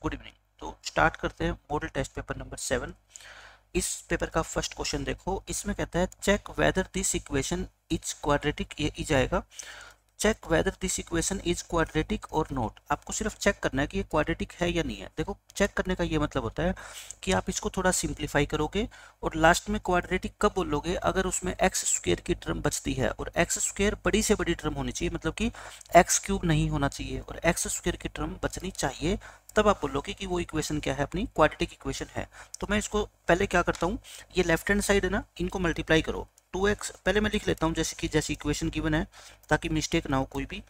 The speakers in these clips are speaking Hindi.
Good evening. तो स्टार्ट करते हैं मॉडल टेस्ट पेपर नंबर 7। इस पेपर का फर्स्ट क्वेश्चन देखो, इसमें कहता है check whether this equation is quadratic. ये इज आएगा check whether this equation is quadratic और नॉट। आपको सिर्फ चेक करना है कि ये क्वाड्रेटिक है या नहीं है। देखो चेक करने का ये मतलब होता है कि आप इसको थोड़ा सिंप्लीफाई करोगे और लास्ट में क्वाड्रेटिक कब बोलोगे, अगर उसमें एक्स स्क्वायर की टर्म बचती है और एक्स स्क्वायर बड़ी से बड़ी टर्म होनी चाहिए, मतलब कि एक्स क्यूब नहीं होना चाहिए और एक्स स्क्वायर की टर्म बचनी चाहिए, तब आप बोलोगे कि वो इक्वेशन क्या है, अपनी क्वाड्रेटिक इक्वेशन है। तो मैं इसको पहले क्या करता हूँ, ये लेफ्ट हैंड साइड है ना, इनको मल्टीप्लाई करो 2x। पहले मैं लिख लेता हूँ जैसी इक्वेशन गिवन है ताकि मिस्टेक ना हो कोई भी।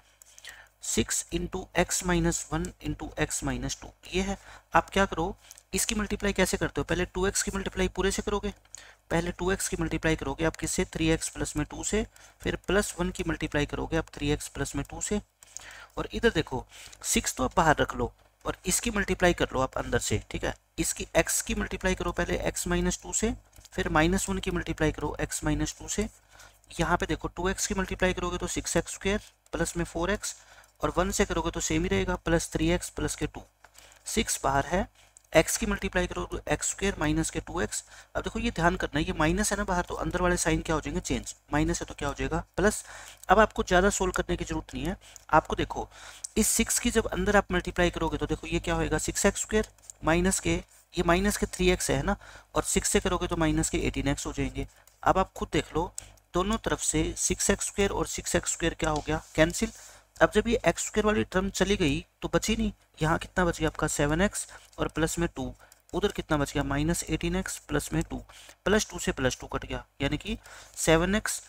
6 into x minus 1 into x minus 2 ये है। आप क्या करो, इसकी मल्टीप्लाई कैसे करते हो, पहले 2x की मल्टीप्लाई पूरे से करोगे, पहले 2x की मल्टीप्लाई करोगे आप किससे, 3x प्लस में 2 से, फिर प्लस 1 की मल्टीप्लाई करोगे आप 3x प्लस में 2 से। और इधर देखो 6 तो आप बाहर रख लो और इसकी मल्टीप्लाई कर लो आप अंदर से, ठीक है। इसकी x की मल्टीप्लाई करो पहले x माइनस 2 से, फिर माइनस 1 की मल्टीप्लाई करो x माइनस 2 से। यहाँ पे देखो 2x की मल्टीप्लाई करोगे तो 6x स्क्वायर प्लस में 4x, और 1 से करोगे तो सेम ही रहेगा प्लस 3x प्लस के 2। 6 बाहर है, x की मल्टीप्लाई करो तो x स्क्वायर माइनस के 2x। अब देखो ये ध्यान करना है, ये माइनस है ना बाहर, तो अंदर वाले साइन क्या हो जाएंगे, चेंज। माइनस है तो क्या हो जाएगा, प्लस। अब आपको ज़्यादा सोल्व करने की जरूरत नहीं है। आपको देखो इस 6 की जब अंदर आप मल्टीप्लाई करोगे तो देखो ये क्या होएगा, 6x स्क्वायर माइनस के, ये माइनस के 3x है ना, और 6 से करोगे तो माइनस के 18x हो जाएंगे। अब आप खुद देख लो, दोनों तरफ से 6x स्क्वायर और 6x स्क्वायर क्या हो गया, कैंसिल। अब जब ये एक्स स्क्वायर वाली टर्म चली गई तो बची नहीं, यहाँ कितना बच गया आपका 7x और प्लस में 2, उधर कितना बच गया माइनस 18x प्लस में 2, प्लस 2 से प्लस 2 कट गया, यानी कि 7x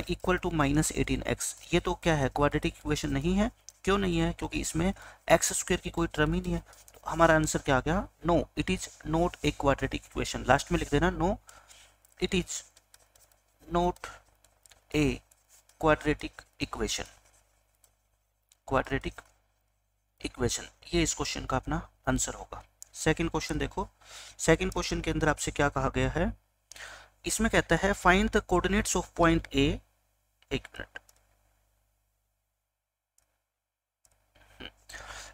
equal to minus 18x। ये तो क्या है, क्वाड्रेटिक इक्वेशन नहीं है। क्यों नहीं है, क्योंकि इसमें एक्स स्क्वायर की कोई टर्म ही नहीं है। तो हमारा आंसर क्या आ गया, no it is not a quadratic equation. Last में लिख देना no it is not a quadratic equation. Quadratic equation, ये इस क्वेश्चन का अपना आंसर होगा। सेकंड क्वेश्चन देखो, सेकंड क्वेश्चन के अंदर आपसे क्या कहा गया है, इसमें कहता है find the coordinates of point A. एक मिनट,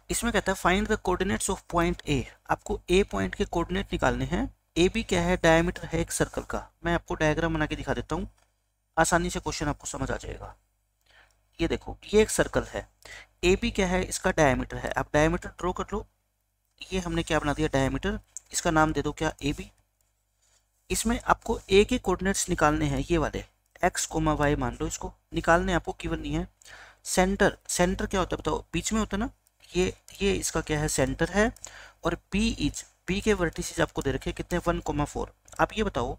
इसमें कहता है find the coordinates of point A. आपको ए पॉइंट के कोऑर्डिनेट निकालने हैं। ए बी क्या है, डायमीटर है एक सर्कल का। मैं आपको डायग्राम बना के दिखा देता हूँ, आसानी से क्वेश्चन आपको समझ आ जाएगा। ये देखो ये एक सर्कल है, ए बी क्या है, इसका डायमीटर है। आप डायमीटर ड्रॉ कर लो, ये हमने क्या बना दिया डायमीटर, इसका नाम दे दो क्या, ए बी। इसमें आपको ए के कोऑर्डिनेट्स निकालने हैं, ये वाले एक्स कोमा वाई मान लो, इसको निकालने आपको गिवन नहीं है। सेंटर, सेंटर क्या होता है बताओ, बीच में होता है ना, ये इसका क्या है, सेंटर है। और बी के वर्टिसेस आपको दे रखे कितने, 1,4। आप ये बताओ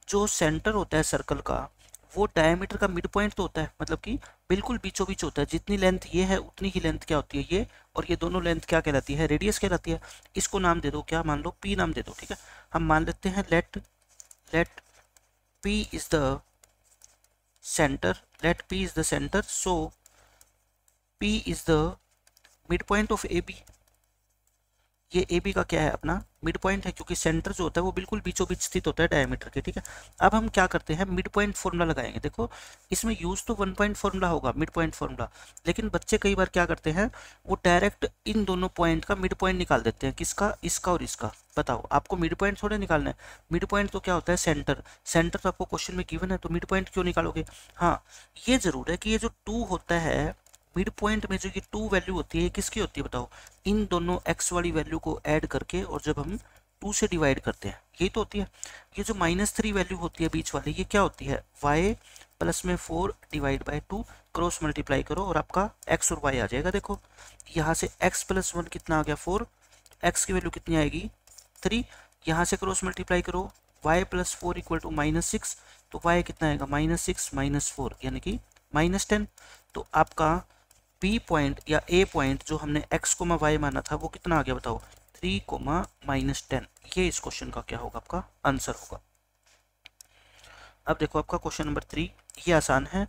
जो सेंटर होता है सर्कल का, वो डायमीटर का मिड पॉइंट तो होता है, मतलब कि बिल्कुल बीचों बीच होता है। जितनी लेंथ ये है उतनी ही लेंथ क्या होती है ये, और ये दोनों लेंथ क्या कहलाती है, रेडियस कहलाती है। इसको नाम दे दो क्या, मान लो पी नाम दे दो, ठीक है। हम मान लेते हैं let P is the centre, let P is the centre, so P is the mid point of A B. ये ए बी का क्या है, अपना मिड पॉइंट है, क्योंकि सेंटर जो होता है वो बिल्कुल बीचों बीच स्थित होता है डायमीटर के, ठीक है। अब हम क्या करते हैं, मिड पॉइंट फॉर्मूला लगाएंगे। देखो इसमें यूज तो 1 पॉइंट फॉर्मूला होगा, मिड पॉइंट फॉर्मूला, लेकिन बच्चे कई बार क्या करते हैं, वो डायरेक्ट इन दोनों पॉइंट का मिड पॉइंट निकाल देते हैं। किसका, इसका और इसका। बताओ आपको मिड पॉइंट थोड़े निकालना है, मिड पॉइंट तो क्या होता है, सेंटर। सेंटर तो आपको क्वेश्चन में गिवन है, तो मिड पॉइंट क्यों निकालोगे। हाँ ये जरूर है कि ये जो 2 होता है मिड पॉइंट में, जो ये 2 वैल्यू होती है किसकी होती है बताओ, इन दोनों x वाली वैल्यू को ऐड करके, और जब हम 2 से डिवाइड करते हैं यही तो होती है। ये जो -3 वैल्यू होती है बीच वाली, ये क्या होती है, y प्लस में 4 डिवाइड बाई 2, क्रॉस मल्टीप्लाई करो और आपका x और y आ जाएगा। देखो यहाँ से x प्लस 1 कितना आ गया 4, x की वैल्यू कितनी आएगी 3, यहाँ से क्रॉस मल्टीप्लाई करो, y प्लस 4 इक्वल टू -6, तो y कितना आएगा -6 -4 यानी कि -10। तो आपका बी पॉइंट या ए पॉइंट जो हमने x कोमा वाई माना था वो कितना आ गया बताओ, 3 कोमा -10। ये इस क्वेश्चन का क्या होगा, आपका आंसर होगा। अब देखो आपका क्वेश्चन नंबर 3, ये आसान है।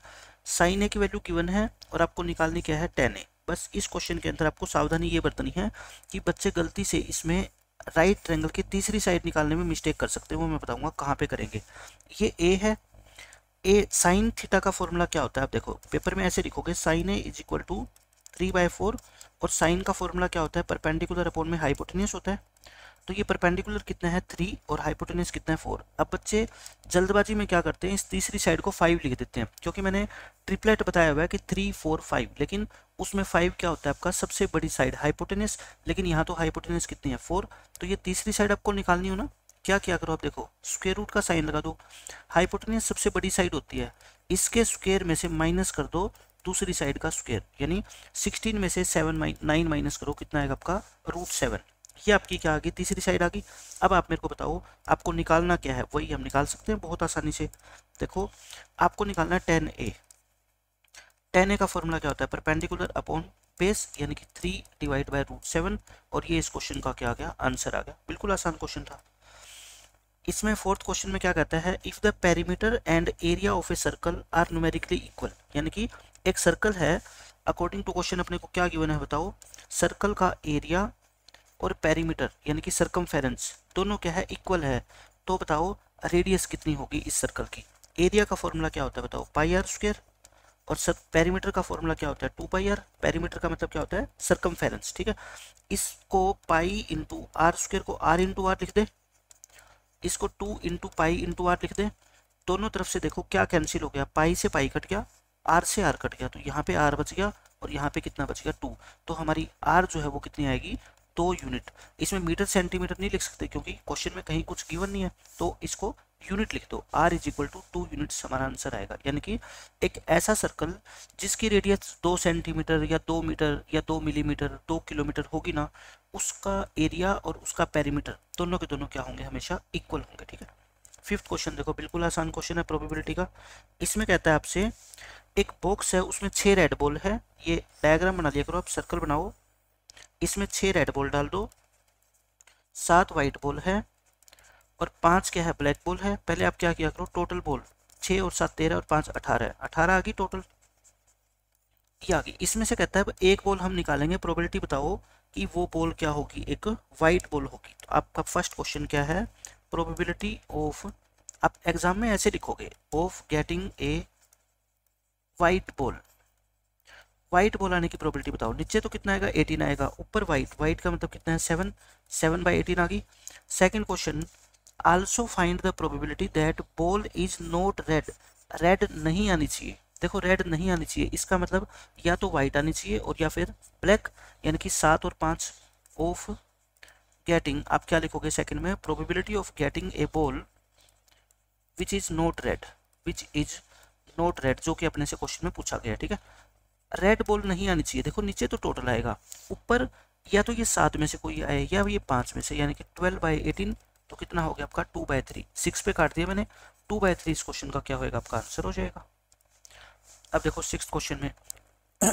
साइन ए की वैल्यू गिवन है और आपको निकालनी क्या है, tan a। बस इस क्वेश्चन के अंदर आपको सावधानी ये बरतनी है कि बच्चे गलती से इसमें राइट ट्रायंगल की तीसरी साइड निकालने में मिस्टेक कर सकते हैं, वो मैं बताऊंगा कहाँ पे करेंगे। ये ए है, ए साइन थीटा का फॉर्मूला क्या होता है, आप देखो पेपर में ऐसे लिखोगे, sine A is equal to 3/4 और साइन का फॉर्मूला क्या होता है, परपेंडिकुलर अपॉन में हाइपोटेन्यूस होता है। तो ये परपेंडिकुलर कितना है 3 और हाइपोटेन्यूस कितना है 4। अब बच्चे जल्दबाजी में क्या करते हैं, इस तीसरी साइड को 5 लिख देते हैं, क्योंकि मैंने ट्रिपलेट बताया हुआ है कि 3 4 5, लेकिन उसमें 5 क्या होता है आपका सबसे बड़ी साइड हाइपोटेन्यूस, लेकिन यहाँ तो हाइपोटेन्यूस कितनी है 4। तो ये तीसरी साइड आपको निकालनी हो ना, क्या क्या करो आप, देखो स्क्वायर रूट का साइन लगा दो, हाइपोटेन्यूस सबसे बड़ी साइड होती है, इसके स्क्वायर में से माइनस कर दो दूसरी साइड का स्क्वायर, यानी 16 में से 9 माइनस करो, कितना आएगा आपका √7। ये आपकी क्या आ गई, तीसरी साइड आ गई। अब आप मेरे को बताओ आपको निकालना क्या है, वही हम निकाल सकते हैं बहुत आसानी से। देखो आपको निकालना है 10a। 10a का फॉर्मूला क्या होता है, परपेंडिकुलर अपॉन बेस, यानी कि 3 डिवाइड बाय √7। और ये इस क्वेश्चन का क्या आ गया, आंसर आ गया। बिल्कुल आसान क्वेश्चन था। इसमें फोर्थ क्वेश्चन में क्या कहता है, if the perimeter and area of a circle are numerically equal, यानी कि एक सर्कल है, अकॉर्डिंग टू क्वेश्चन अपने को क्या गिवन है बताओ, सर्कल का एरिया और पेरीमीटर यानी कि सर्कमफेरेंस दोनों क्या है, इक्वल है। तो बताओ रेडियस कितनी होगी इस सर्कल की। एरिया का फॉर्मूला क्या होता है बताओ, πr²। और पेरीमीटर का फॉर्मूला क्या होता है 2πr। पेरीमीटर का मतलब क्या होता है सर्कमफेरेंस, ठीक है। इसको पाई इंटू r² को r इंटू आर लिख दे, इसको 2 इंटू पाई इंटू आर लिख दे। दोनों तरफ से देखो क्या कैंसिल हो गया, पाई से पाई कट गया, आर से आर कट गया, तो यहाँ पे आर बच गया और यहाँ पे कितना बच गया 2। तो हमारी आर जो है वो कितनी आएगी 2 यूनिट। इसमें मीटर सेंटीमीटर नहीं लिख सकते क्योंकि क्वेश्चन में कहीं कुछ गिवन नहीं है, तो इसको यूनिट लिख दो, r is equal to 2 units हमारा आंसर आएगा। यानी कि एक ऐसा सर्कल जिसकी रेडियस 2 सेंटीमीटर या 2 मीटर या 2 मिलीमीटर 2 किलोमीटर होगी ना, उसका एरिया और उसका पेरीमीटर दोनों के दोनों क्या होंगे, हमेशा इक्वल होंगे, ठीक है। फिफ्थ क्वेश्चन देखो, बिल्कुल आसान क्वेश्चन है प्रोबेबिलिटी का। इसमें कहता है आपसे एक बॉक्स है, उसमें 6 रेड बॉल है, ये डायग्राम बना लिया करो आप, सर्कल बनाओ, इसमें 6 रेड बॉल डाल दो, 7 वाइट बॉल है और 5 क्या है ब्लैक बॉल है। पहले आप क्या किया करो, टोटल बॉल 6 और 7 13 और 5 18 है, 18 आ गई टोटल, ये आ गई। इसमें से कहता है एक बॉल हम निकालेंगे, प्रोबेबिलिटी बताओ कि वो बॉल क्या होगी, एक वाइट बॉल होगी। तो आपका फर्स्ट क्वेश्चन क्या है, प्रोबेबिलिटी ऑफ, आप एग्जाम में ऐसे लिखोगे, of getting a white ball. White ball आने की प्रोबेबिलिटी बताओ। नीचे तो कितना आएगा 18 आएगा, ऊपर वाइट, वाइट का मतलब कितना है 7, 7/18 आ गई। Second question, also find the probability that ball is not red. Red नहीं आनी चाहिए, देखो रेड नहीं आनी चाहिए, इसका मतलब या तो वाइट आनी चाहिए और या फिर ब्लैक, यानी कि 7 और 5 ऑफ गेटिंग, आप क्या लिखोगे सेकंड में, probability of getting a ball which is not red, which is not red, जो कि अपने से क्वेश्चन में पूछा गया, ठीक है। रेड बॉल नहीं आनी चाहिए, देखो नीचे तो टोटल आएगा, ऊपर या तो ये 7 में से कोई आए या ये 5 में से, यानी कि 12/18, तो कितना हो गया आपका 2/3, 6 पे काट दिया मैंने, 2/3 इस क्वेश्चन का क्या होएगा आपका आंसर हो जाएगा। अब देखो सिक्स्थ क्वेश्चन में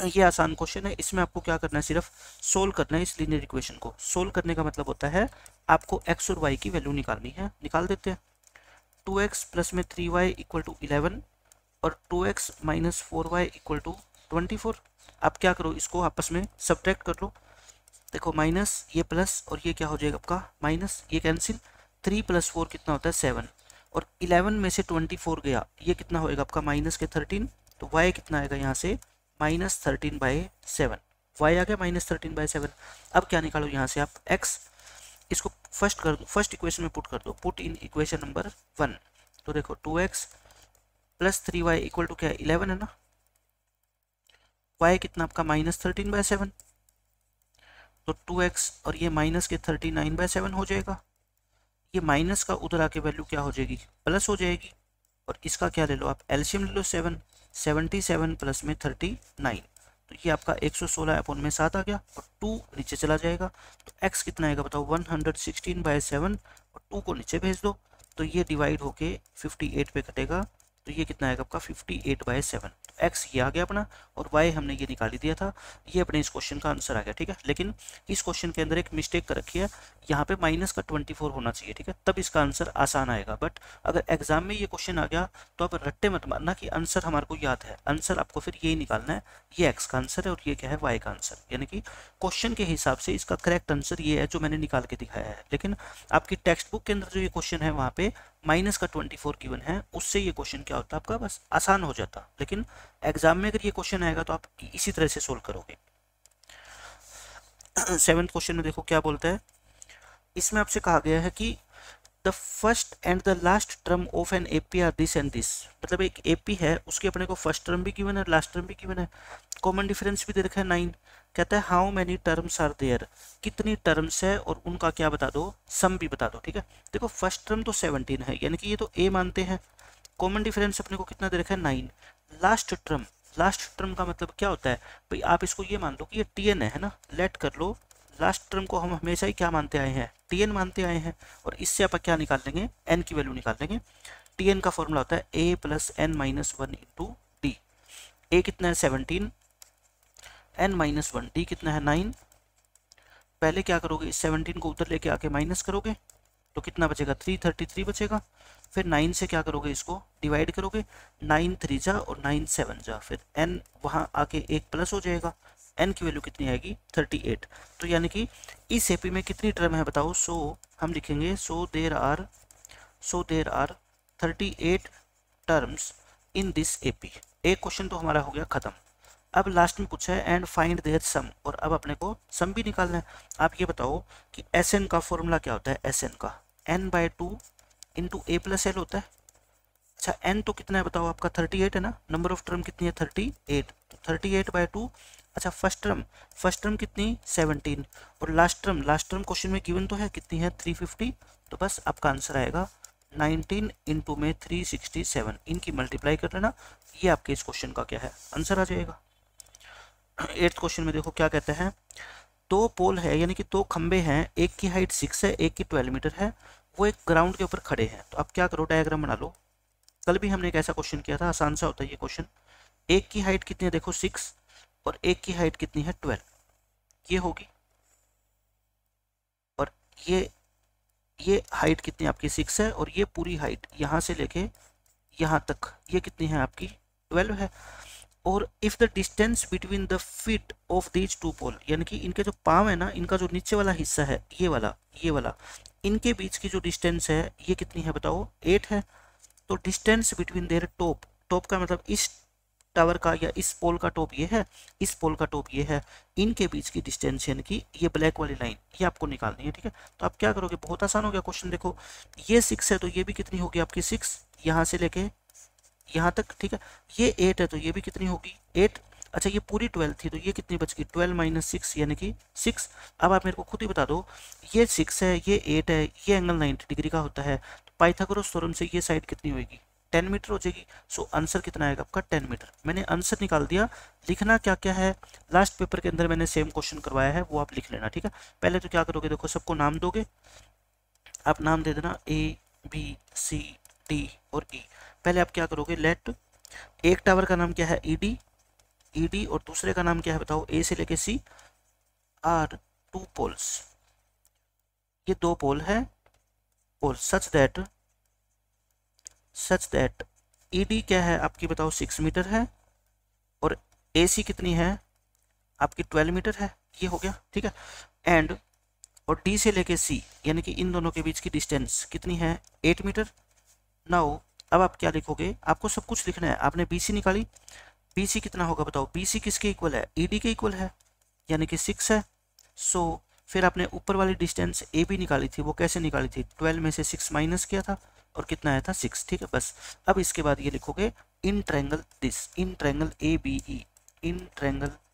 ये आसान क्वेश्चन है, इसमें आपको क्या करना है, सिर्फ सोल्व करना है इस लीनियर इक्वेशन को। सोल्व करने का मतलब होता है आपको x और y की वैल्यू निकालनी है, निकाल देते हैं। 2x प्लस में 3y इक्वल टू 11 और 2x minus 4y equal to 24। आप क्या करो, इसको आपस में सब्ट्रैक्ट कर लो, देखो माइनस ये प्लस और ये क्या हो जाएगा आपका माइनस, ये कैंसिल, 3 + 4 कितना होता है 7 और 11 में से 24 गया, ये कितना होएगा आपका माइनस के 13, तो y कितना आएगा यहाँ से -13/7, y आ गया -13/7। अब क्या निकालो यहाँ से आप x, इसको फर्स्ट कर दो, फर्स्ट इक्वेशन में पुट कर दो, पुट इन इक्वेशन नंबर 1। तो देखो 2x plus 3y equal to क्या है 11 है ना, y कितना आपका -13/7, तो 2x और ये माइनस के 39/7 हो जाएगा। ये माइनस का उधर आके वैल्यू क्या हो जाएगी, प्लस हो जाएगी। और इसका क्या ले लो आप, एलसीएम ले लो 7, 77 प्लस में 39, तो ये आपका 116/7 आ गया और 2 नीचे चला जाएगा। तो x कितना आएगा बताओ 116/7 और 2 को नीचे भेज दो, तो ये डिवाइड होके 58 पे कटेगा, तो ये कितना आएगा आपका 58/7। तो x ये आ गया अपना और y हमने ये निकाल ही दिया था, ये अपने इस क्वेश्चन का आंसर आ गया, ठीक है। लेकिन इस क्वेश्चन के अंदर एक मिस्टेक कर रखी है, यहाँ पे माइनस का 24 होना चाहिए, ठीक है, तब इसका आंसर आसान आएगा। बट अगर एग्जाम में ये क्वेश्चन आ गया तो आप रट्टे मत मारना कि आंसर हमारे को याद है, आंसर आपको फिर यही निकालना है, ये x का आंसर है और ये क्या है y का आंसर, यानी कि क्वेश्चन के हिसाब से इसका करेक्ट आंसर ये है जो मैंने निकाल के दिखाया है। लेकिन आपकी टेक्स्ट बुक के अंदर जो ये क्वेश्चन है वहाँ पे माइनस का 24 गिवन है, उससे ये क्वेश्चन क्या होता है आपका बस आसान हो जाता। लेकिन एग्जाम में अगर ये क्वेश्चन आएगा तो आप इसी तरह से सोल्व करोगे। 7th क्वेश्चन में देखो क्या बोलता है, इसमें आपसे कहा गया है कि the first and the last term of an AP are this and this, मतलब एक एपी है उसके अपने को फर्स्ट टर्म भी गिवन है, लास्ट टर्म भी गिवन है, कॉमन डिफरेंस भी दे रखा है 9। कहता है how many terms are there, कितनी टर्म्स है और उनका क्या बता दो, सम भी बता दो। ठीक है, देखो फर्स्ट टर्म तो 17 है, यानी कि ये तो ए मानते हैं। कॉमन डिफरेंस अपने को कितना दे रखा है 9। लास्ट टर्म का मतलब क्या होता है भाई, आप इसको ये मान लो कि ये टी एन है ना, लेट कर लो। लास्ट टर्म को हम हमेशा ही क्या मानते आए हैं, टी एन मानते आए हैं, और इससे आप क्या निकाल लेंगे, एन की वैल्यू निकाल लेंगे। टी एन का फॉर्मूला होता है A plus N minus one into D. A कितना है 17, एन माइनस वन, डी कितना है 9। पहले क्या करोगे, इस 17 को उधर लेके आके माइनस करोगे तो कितना बचेगा, 333 बचेगा। फिर 9 से क्या करोगे, इसको डिवाइड करोगे, 9 3 जा और 9 7 जा, फिर n वहाँ आके एक प्लस हो जाएगा, n की वैल्यू कितनी आएगी 38। तो यानी कि इस एपी में कितनी टर्म है बताओ, सो हम लिखेंगे so there are 38 terms in this AP. एक क्वेश्चन तो हमारा हो गया खत्म। अब लास्ट में पूछा है एंड फाइंड देयर सम, और अब अपने को सम भी निकालना है। आप ये बताओ कि एस एन का फॉर्मूला क्या होता है, एस एन का n/2 इंटू ए प्लस एल होता है। अच्छा n तो कितना है बताओ आपका 38 है ना, नंबर ऑफ टर्म कितनी है 38, तो 38/2। अच्छा फर्स्ट टर्म कितनी 17, और लास्ट टर्म क्वेश्चन में गिवन तो है कितनी है 350, तो बस आपका आंसर आएगा 19 इंटू में 367, इनकी मल्टीप्लाई कर लेना, ये आपके इस क्वेश्चन का क्या है आंसर आ जाएगा। 8th क्वेश्चन में देखो क्या कहते हैं, दो पोल है यानी कि दो खंबे हैं, एक की हाइट 6 है एक की 12 मीटर है, वो एक ग्राउंड के ऊपर खड़े हैं। तो आप क्या करो, डायग्राम बना लो। कल भी हमने एक ऐसा क्वेश्चन किया था, आसान सा होता है ये क्वेश्चन। एक की हाइट कितनी है देखो 6, और एक की हाइट कितनी है 12, ये होगी, और ये हाइट कितनी आपकी 6 है, और ये पूरी हाइट यहाँ से लेके यहाँ तक ये कितनी है आपकी 12 है। और if the distance between the feet of these two pole, यानी कि इनके जो पाँव है ना, इनका जो नीचे वाला हिस्सा है ये वाला इनके बीच की जो डिस्टेंस है ये कितनी है बताओ 8 है। तो डिस्टेंस बिटवीन देयर टॉप का मतलब इस टावर का या इस पोल का टॉप ये है, इस पोल का टॉप ये है, इनके बीच की डिस्टेंस यानी कि ये ब्लैक वाली लाइन ये आपको निकालनी है। ठीक है, तो आप क्या करोगे, बहुत आसान हो गया क्वेश्चन। देखो ये 6 है तो ये भी कितनी होगी आपकी 6, यहाँ से लेके यहाँ तक। ठीक है, ये 8 है तो ये भी कितनी होगी 8। अच्छा ये पूरी 12 थी तो ये कितनी बच गई 12 माइनस 6 यानी कि 6। अब आप मेरे को खुद ही बता दो, ये 6 है ये 8 है, ये एंगल 90 डिग्री का होता है, तो पाइथागोरस थ्योरम से ये साइड कितनी होगी 10 मीटर हो जाएगी। सो आंसर कितना आएगा आपका 10 मीटर। मैंने आंसर निकाल दिया, लिखना क्या क्या है लास्ट पेपर के अंदर मैंने सेम क्वेश्चन करवाया है वो आप लिख लेना। ठीक है, पहले तो क्या करोगे, देखो सबको नाम दोगे, आप नाम दे देना ABCD और E। पहले आप क्या करोगे, लेट एक टावर का नाम क्या है ED और दूसरे का नाम क्या है बताओ A से लेके C आर 2 पोल्स, ये 2 पोल है, और सच दैट ED क्या है आपकी बताओ 6 मीटर है, और AC कितनी है आपकी 12 मीटर है, ये हो गया। ठीक है, एंड और D से लेके C यानी कि इन दोनों के बीच की डिस्टेंस कितनी है 8 मीटर। नाउ अब आप क्या लिखोगे, आपको सब कुछ लिखना है। आपने BC निकाली, BC कितना होगा बताओ, BC किसके इक्वल है ED के इक्वल है यानी कि 6 है। सो फिर आपने ऊपर वाली डिस्टेंस AB निकाली थी, वो कैसे निकाली थी 12 में से 6 माइनस किया था और कितना आया था 6। ठीक है, बस अब इसके बाद ये लिखोगे इन ट्रायंगल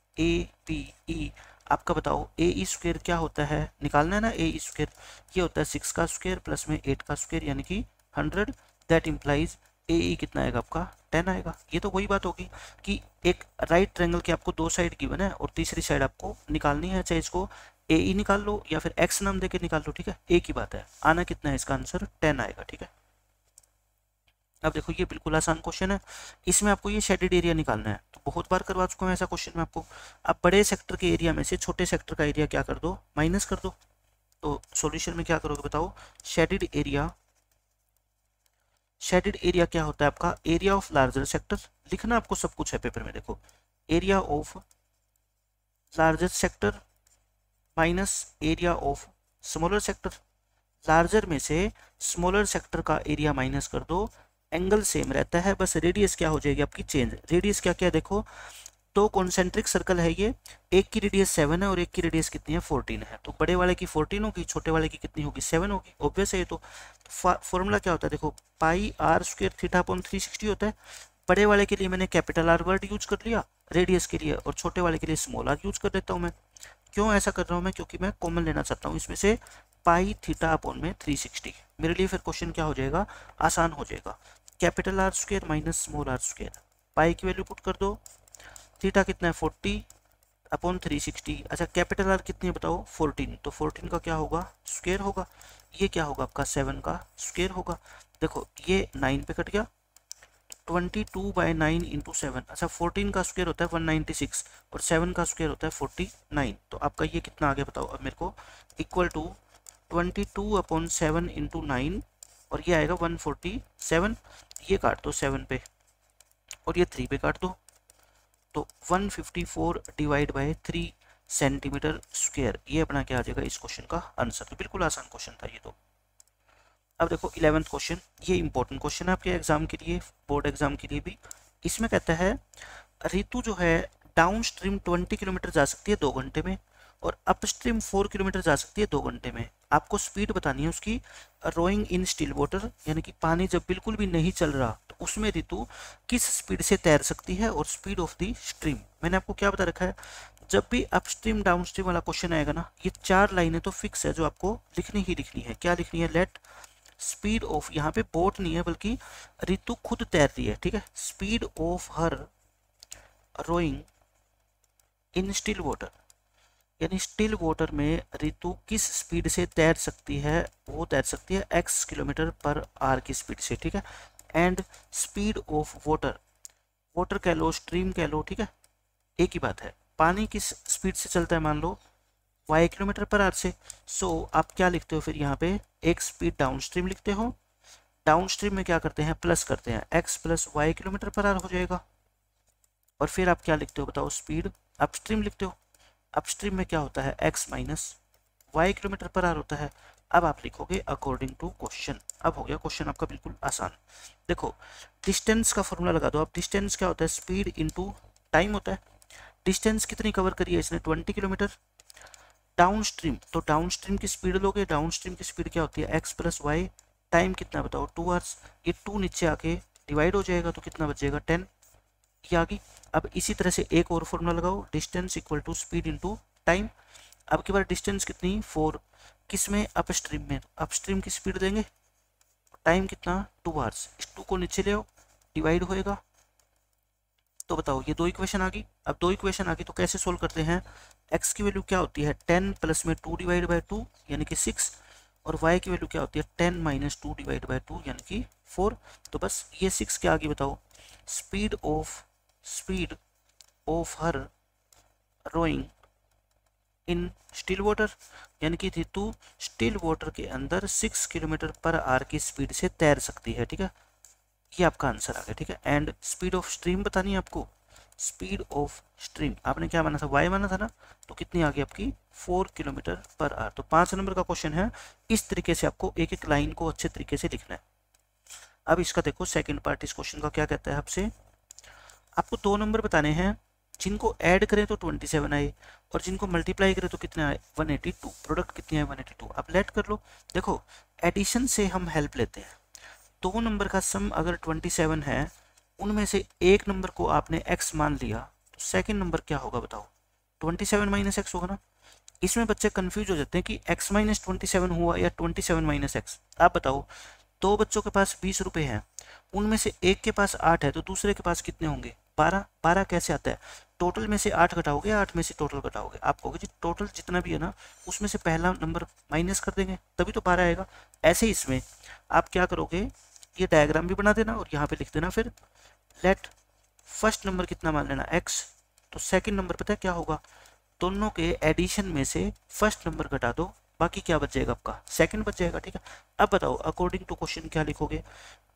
ABE आपका बताओ AE स्क्वायर क्या होता है, निकालना है ना AE स्क्वायर, ये होता है 6 का स्क्वायर प्लस में 8 का स्क्वायर यानी कि 100। दैट इम्प्लाइज AE कितना आएगा आपका 10 आएगा। ये तो वही बात होगी कि एक राइट ट्रायंगल की आपको 2 साइड गिवन है और तीसरी साइड आपको निकालनी है, चाहे इसको AE निकाल लो या फिर X नाम देके निकाल लो। ठीक है, एक ही बात है, आना कितना है इसका आंसर 10 आएगा। ठीक है, अब देखो ये बिल्कुल आसान क्वेश्चन है, इसमें आपको ये शेडेड एरिया निकालना है। तो बहुत बार करवा चुका हूँ ऐसा क्वेश्चन में आपको। आप बड़े सेक्टर के एरिया में से छोटे सेक्टर का एरिया क्या कर दो, माइनस कर दो। तो सॉल्यूशन में क्या करोगे बताओ, शेडेड एरिया क्या होता है आपका, एरिया ऑफ लार्जर सेक्टर। लिखना आपको सब कुछ है पेपर में, देखो area of larger sector minus area of smaller sector. Larger में से स्मॉलर सेक्टर का एरिया माइनस कर दो, एंगल सेम रहता है, बस रेडियस क्या हो जाएगी आपकी चेंज। रेडियस क्या क्या है देखो, तो कॉन्सेंट्रिक सर्कल है ये, एक की रेडियस 7 है और एक की रेडियस कितनी है 14 है। तो बड़े वाले की 14 होगी, छोटे वाले की कितनी होगी 7 होगी, ऑब्वियस है ये। तो फॉर्मूला क्या होता है देखो, पाई आर स्क्वायर थीटा अपॉन 360 होता है। बड़े वाले के लिए मैंने कैपिटल आर वर्ड यूज कर लिया रेडियस के लिए, और छोटे वाले के लिए स्मॉल आर यूज कर देता हूँ मैं। क्यों ऐसा कर रहा हूँ मैं, क्योंकि मैं कॉमन लेना चाहता हूँ इसमें से पाई थीटा अपॉन में 360। मेरे लिए फिर क्वेश्चन क्या हो जाएगा, आसान हो जाएगा। Capital R square minus small R square, pi की वैल्यू पुट कर दो, थीटा कितना है 40 अपॉन 360। अच्छा कैपिटल आर कितनी है बताओ 14, तो 14 का क्या होगा स्क्वायर होगा, ये क्या होगा आपका 7 का स्क्वायर होगा। देखो ये 9 पे कट गया, 22/9 इंटू 7। अच्छा 14 का स्क्वायर होता है 196 और 7 का स्क्वायर होता है 49। तो आपका ये कितना आ गया बताओ अब मेरे को, इक्वल टू 22/7 इंटू 9 और ये आएगा 147। ये काट दो 7 पे और ये 3 पे काट दो, तो 154 डिवाइड बाय 3 सेंटीमीटर स्क्वायर, ये अपना क्या आ जाएगा इस क्वेश्चन का आंसर। तो बिल्कुल आसान क्वेश्चन था ये तो। अब देखो 11th क्वेश्चन, ये इंपॉर्टेंट क्वेश्चन है आपके एग्जाम के लिए, बोर्ड एग्जाम के लिए भी। इसमें कहता है ऋतु जो है डाउन स्ट्रीम 20 किलोमीटर जा सकती है 2 घंटे में और अपस्ट्रीम 4 किलोमीटर जा सकती है 2 घंटे में। आपको स्पीड बतानी है उसकी रोइंग इन स्टिल वाटर, यानी कि पानी जब बिल्कुल भी नहीं चल रहा तो उसमें ऋतु किस स्पीड से तैर सकती है, और स्पीड ऑफ द स्ट्रीम। मैंने आपको क्या बता रखा है, जब भी अपस्ट्रीम डाउन स्ट्रीम वाला क्वेश्चन आएगा ना, ये 4 लाइनें तो फिक्स है जो आपको लिखनी ही लिखनी है। क्या लिखनी है, लेट स्पीड ऑफ, यहाँ पे बोट नहीं है बल्कि ऋतु खुद तैर रही है, ठीक है। Speed of her rowing in still water, यानी स्टिल वाटर में ऋतु किस स्पीड से तैर सकती है, वो तैर सकती है x किलोमीटर पर आर की स्पीड से, ठीक है। And speed of water, water कह लो स्ट्रीम कह लो, ठीक है, एक ही बात है। पानी किस स्पीड से चलता है, मान लो y किलोमीटर पर आर से। सो आप क्या लिखते हो फिर यहाँ पे, एक स्पीड डाउन स्ट्रीम लिखते हो, डाउन स्ट्रीम में क्या करते हैं प्लस करते हैं, x प्लस वाई किलोमीटर पर आर हो जाएगा। और फिर आप क्या लिखते हो बताओ, स्पीड अपस्ट्रीम लिखते हो, अपस्ट्रीम में क्या होता है x माइनस वाई किलोमीटर पर आर होता है। अब आप लिखोगे अकॉर्डिंग टू क्वेश्चन। अब हो गया क्वेश्चन आपका बिल्कुल आसान। देखो डिस्टेंस का फॉर्मूला लगा दो आप, डिस्टेंस क्या होता है, स्पीड इनटू टाइम होता है। डिस्टेंस कितनी कवर करी है इसने 20 किलोमीटर। डाउन स्ट्रीम, तो डाउन स्ट्रीम की स्पीड लोगे, डाउन स्ट्रीम की स्पीड क्या होती है x प्लस वाई, टाइम कितना बताओ 2 आवर्स। ये 2 नीचे आके डिवाइड हो जाएगा तो कितना बचेगा 10, ये आ गई। अब इसी तरह से एक और फॉर्मूला लगाओ, distance equal to speed into time. अब की बार डिस्टेंस कितनी 4, किसमें अपस्ट्रीम में, अपस्ट्रीम की स्पीड देंगे, टाइम कितना 2 आवर्स, इस 2 को नीचे ले आओ डिवाइड होएगा। तो बताओ ये 2 इक्वेशन आ गई। अब 2 इक्वेशन आ गई तो कैसे सोल्व करते हैं, x की वैल्यू क्या होती है 10 प्लस में 2 डिवाइड बाय 2 यानी कि 6, और y की वैल्यू क्या होती है 10 माइनस 2 डिवाइड बाय 2 यानी कि 4। तो बस ये 6 क्या आ गई बताओ, speed of her rowing in still water, यानी कि ऋतु स्टिल वाटर के अंदर 6 किलोमीटर पर आवर की स्पीड से तैर सकती है, ठीक है। ये आपका आंसर आ गया, ठीक है। एंड स्पीड ऑफ स्ट्रीम बतानी है आपको, स्पीड ऑफ स्ट्रीम आपने क्या माना था y माना था ना, तो कितनी आ गई आपकी 4 किलोमीटर पर आवर। तो 5 नंबर का क्वेश्चन है। इस तरीके से आपको एक एक लाइन को अच्छे तरीके से लिखना है। अब इसका देखो सेकंड पार्ट इस क्वेश्चन का क्या कहता है आपसे, आपको 2 नंबर बताने हैं, जिनको ऐड करें तो 27 आए और जिनको मल्टीप्लाई करें तो कितने आए 182। प्रोडक्ट कितनी है 182। अब लेट कर लो, देखो एडिशन से हम हेल्प लेते हैं। 2 नंबर का सम अगर 27 है, उनमें से एक नंबर को आपने x मान लिया, तो सेकंड नंबर क्या होगा बताओ 27 माइनस एक्स होगा ना। इसमें बच्चे कंफ्यूज हो जाते हैं कि x माइनस 27 हुआ या 27 माइनस एक्स। आप बताओ 2 बच्चों के पास 20 रुपए हैं, उनमें से एक के पास 8 है तो दूसरे के पास कितने होंगे 12। 12 कैसे आता है, टोटल में से 8 घटाओगे, 8 में से टोटल घटाओगे, आप कहोगे जी टोटल जितना भी है ना उसमें से पहला नंबर माइनस कर देंगे तभी तो 12 आएगा। ऐसे ही इसमें आप क्या करोगे, ये डायग्राम भी बना देना और यहाँ पे लिख देना फिर लेट फर्स्ट नंबर कितना मान लेना x, तो सेकंड नंबर पता है क्या होगा, दोनों के एडिशन में से फर्स्ट नंबर घटा दो, बाकी क्या बच जाएगा आपका सेकंड बच जाएगा, ठीक है। अब बताओ अकॉर्डिंग टू क्वेश्चन क्या लिखोगे,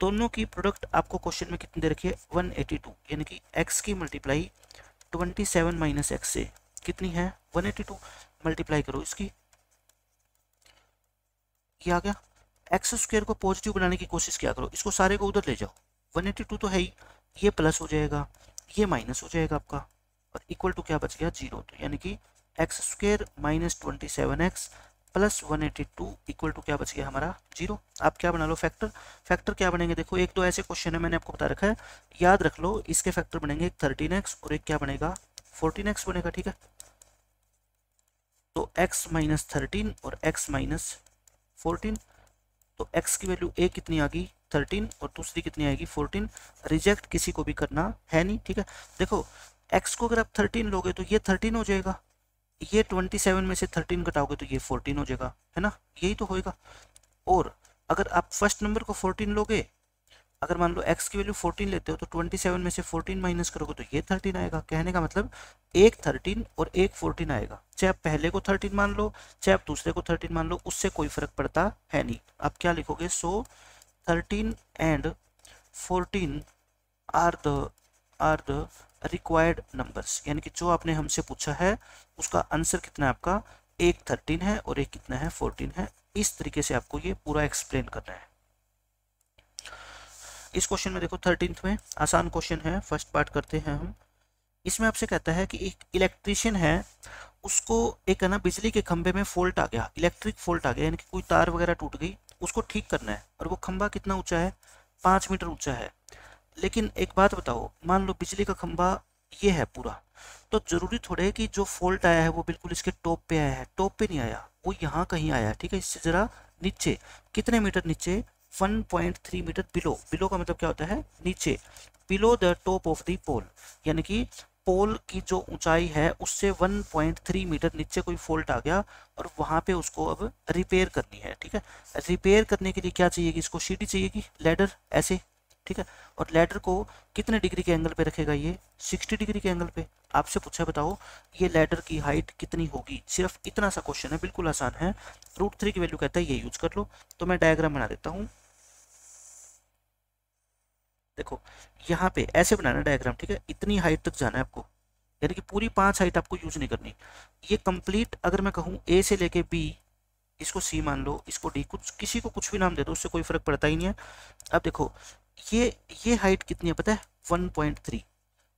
दोनों की प्रोडक्ट आपको क्वेश्चन में कितनी दे रखी है 182, यानी कि x की मल्टीप्लाई 27 माइनस एक्स से कितनी है 182, मल्टीप्लाई करो इसकी, ये आ गया। एक्स स्क्वायर को पॉजिटिव बनाने की कोशिश क्या करो, इसको सारे को उधर ले जाओ, 182 तो है ही, ये प्लस हो जाएगा, ये माइनस हो जाएगा आपका, और इक्वल टू क्या बच गया 0। तो यानी कि x square minus 27x plus 182 equal to क्या बच गया हमारा 0। आप क्या बना लो फैक्टर। फैक्टर क्या बनेंगे देखो, एक तो ऐसे क्वेश्चन है मैंने आपको बता रखा है, याद रख लो। इसके फैक्टर बनेंगे एक 13x और एक क्या बनेगा 14x बनेगा, ठीक है। तो x माइनस 13 और x माइनस 14, तो x की वैल्यू एक कितनी आ गई 13 और दूसरी कितनी आएगी 14। रिजेक्ट किसी को भी करना है नहीं, ठीक है। देखो x को अगर आप 13 लोगे तो ये 13 हो जाएगा, ये 27 में से 13 घटाओगे तो ये 14 हो जाएगा, है ना, यही तो होएगा। और अगर आप फर्स्ट नंबर को 14 लोगे, अगर मान लो x की वैल्यू 14 लेते हो तो 27 में से 14 माइनस करोगे तो ये 13 आएगा। कहने का मतलब एक 13 और एक 14 आएगा, चाहे आप पहले को 13 मान लो चाहे आप दूसरे को 13 मान लो, उससे कोई फर्क पड़ता है नहीं। आप क्या लिखोगे, so 13 and 14 are the required numbers, यानी कि जो आपने हमसे पूछा है उसका आंसर कितना है आपका, एक 13 है और एक कितना है 14 है। इस तरीके से आपको ये पूरा एक्सप्लेन करना है। इस क्वेश्चन में देखो 13th में आसान क्वेश्चन है, फर्स्ट पार्ट करते हैं हम। इसमें आपसे कहता है कि एक इलेक्ट्रिशियन है, उसको एक है ना बिजली के खंभे में फॉल्ट आ गया, इलेक्ट्रिक फॉल्ट आ गया, यानी कि कोई तार वगैरह टूट गई, उसको ठीक करना है। और वो खंभा कितना ऊंचा है 5 मीटर ऊंचा है। लेकिन एक बात बताओ, मान लो बिजली का खंभा ये है पूरा, तो जरूरी थोड़े है कि जो फॉल्ट आया है वो बिल्कुल इसके टॉप पे आया है, टॉप पे नहीं आया, वो यहाँ कहीं आया, ठीक है। इससे जरा नीचे, कितने मीटर नीचे 1.3 मीटर बिलो। बिलो का मतलब क्या होता है नीचे, below the top of the pole, यानी कि पोल की जो ऊंचाई है उससे 1.3 मीटर नीचे कोई फॉल्ट आ गया और वहां पे उसको अब रिपेयर करनी है, ठीक है। रिपेयर करने के लिए क्या चाहिएगी, इसको सीढ़ी चाहिएगी, लैडर ऐसे, ठीक है। और लैडर को कितने डिग्री के एंगल पे रखेगा, ये 60 डिग्री के एंगल पे। आपसे पूछा है बताओ ये लैडर की हाइट कितनी होगी, सिर्फ इतना सा क्वेश्चन है, बिल्कुल आसान है। √3 की वैल्यू कहता है ये यूज कर लो। तो मैं डायग्राम बना देता हूँ, देखो यहाँ पे ऐसे बनाना डायग्राम, ठीक है। इतनी हाइट तक जाना है आपको, यानी कि पूरी 5 हाइट आपको यूज नहीं करनी। ये कंप्लीट अगर मैं कहूँ ए से लेके बी, इसको सी मान लो, इसको डी, कुछ किसी को कुछ भी नाम दे दो, उससे कोई फर्क पड़ता ही नहीं है। अब देखो ये हाइट कितनी है पता है 1.3,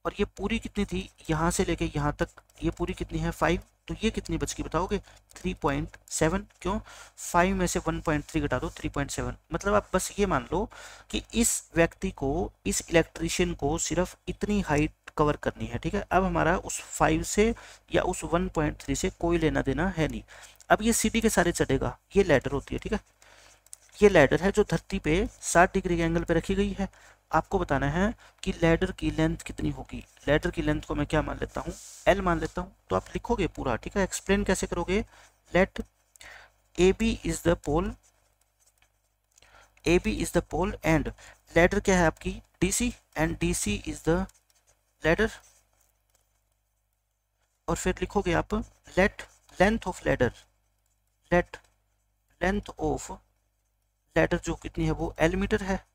और ये पूरी कितनी थी यहाँ से लेके यहाँ तक, ये पूरी कितनी है 5, तो ये कितनी बच गई बताओगे 3.7। क्यों 5 में से 1.3 घटा दो 3.7। मतलब आप बस ये मान लो कि इस व्यक्ति को, इस इलेक्ट्रिशियन को सिर्फ इतनी हाइट कवर करनी है, ठीक है। अब हमारा उस 5 से या उस 1.3 से कोई लेना देना है नहीं। अब ये सीढ़ी के सारे चढ़ेगा, ये लैडर होती है, ठीक है। ये लैडर है जो धरती पे 60 डिग्री के एंगल पे रखी गई है। आपको बताना है कि लैडर की लेंथ कितनी होगी। लैडर की लेंथ को मैं क्या मान लेता हूँ, L मान लेता हूँ। तो आप लिखोगे पूरा, ठीक है। एक्सप्लेन कैसे करोगे, let AB is the pole, AB is the pole and ladder क्या है आपकी DC, and DC is the ladder. और फिर लिखोगे आप let length of ladder, let length of ladder जो कितनी है वो L मीटर है।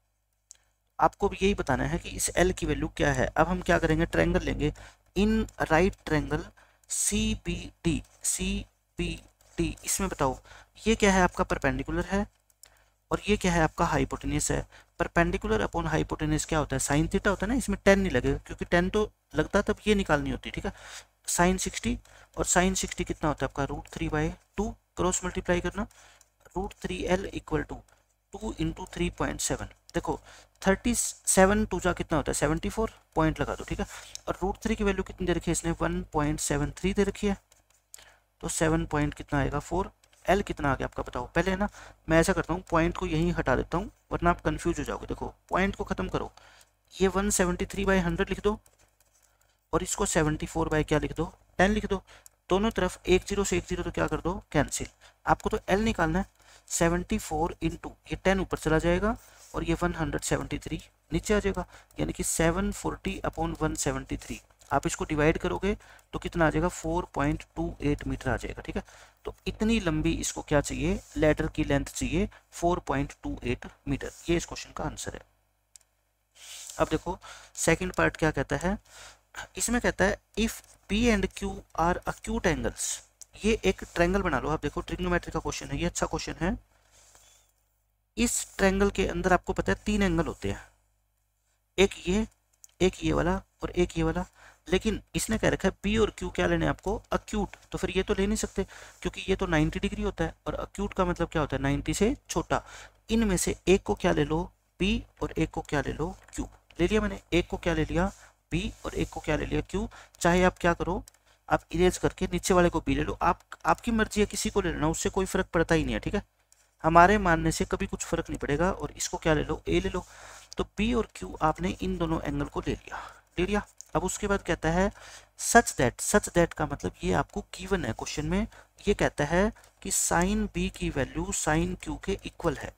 आपको भी यही बताना है कि इस L की वैल्यू क्या है। अब हम क्या करेंगे, ट्रायंगल लेंगे, in right triangle CBD, CBD, इसमें बताओ ये क्या है आपका परपेंडिकुलर है और ये क्या है आपका हाइपोटेन्यूस है। परपेंडिकुलर अपॉन हाइपोटेन्यूस क्या होता है, साइन थीटा होता है ना, इसमें 10 नहीं लगेगा क्योंकि 10 तो लगता तब ये निकालनी होती है, ठीक है। साइन 60, और साइन 60 कितना होता है आपका √3/2, क्रॉस मल्टीप्लाई करना, √3L इक्वल टू 2 इंटू 3.7। देखो 37 टू जा कितना होता है 74, पॉइंट लगा दो, ठीक है। और √3 की वैल्यू कितनी दे रखी है इसने 1.73 दे रखी है, तो 7 पॉइंट कितना आएगा 4। L कितना आ गया आपका बताओ। पहले है ना मैं ऐसा करता हूँ, पॉइंट को यहीं हटा देता हूँ वरना आप कंफ्यूज हो जाओगे। देखो पॉइंट को खत्म करो, ये 173/100 लिख दो और इसको 74 बाय क्या लिख दो 10 लिख दो। दोनों तरफ एक जीरो से एक जीरो तो क्या कर दो कैंसिल। आपको तो L निकालना है, 74 इंटू ये 10 ऊपर चला जाएगा और ये 173 नीचे आ जाएगा, यानी कि 740/173। आप इसको डिवाइड करोगे तो कितना आ जाएगा 4.28 मीटर आ जाएगा, ठीक है। तो इतनी लंबी इसको क्या चाहिए, लैडर की लेंथ चाहिए 4.28 मीटर। ये इस क्वेश्चन का आंसर है। अब देखो सेकंड पार्ट क्या कहता है, इसमें कहता है if P and Q are acute angles. ये एक ट्रायंगल बना लो आप, देखो ट्रिग्नोमेट्री का क्वेश्चन है ये, अच्छा क्वेश्चन है। इस ट्रायंगल के अंदर आपको पता है 3 एंगल होते हैं, एक ये वाला और एक ये वाला। लेकिन इसने कह रखा है बी और क्यू क्या लेने आपको, अक्यूट, तो फिर ये तो ले नहीं सकते क्योंकि ये तो 90 डिग्री होता है और अक्यूट का मतलब क्या होता है 90 से छोटा। इनमें से एक को क्या ले लो, बी, और एक को क्या ले लो, क्यू। ले लिया मैंने, एक को क्या ले लिया, बी, और एक को क्या ले लिया, क्यू। चाहे आप क्या करो, आप इरेज करके नीचे वाले को बी ले लो, आपकी मर्जी है, किसी को ले लेना, उससे कोई फर्क पड़ता ही नहीं है, ठीक है। हमारे मानने से कभी कुछ फर्क नहीं पड़ेगा। और इसको क्या ले लो, ए ले लो। तो बी और क्यू आपने इन दोनों एंगल को ले लिया। अब उसके बाद कहता है सच दैट का मतलब ये आपको गिवन है क्वेश्चन में। ये कहता है कि साइन बी की वैल्यू साइन क्यू के इक्वल है।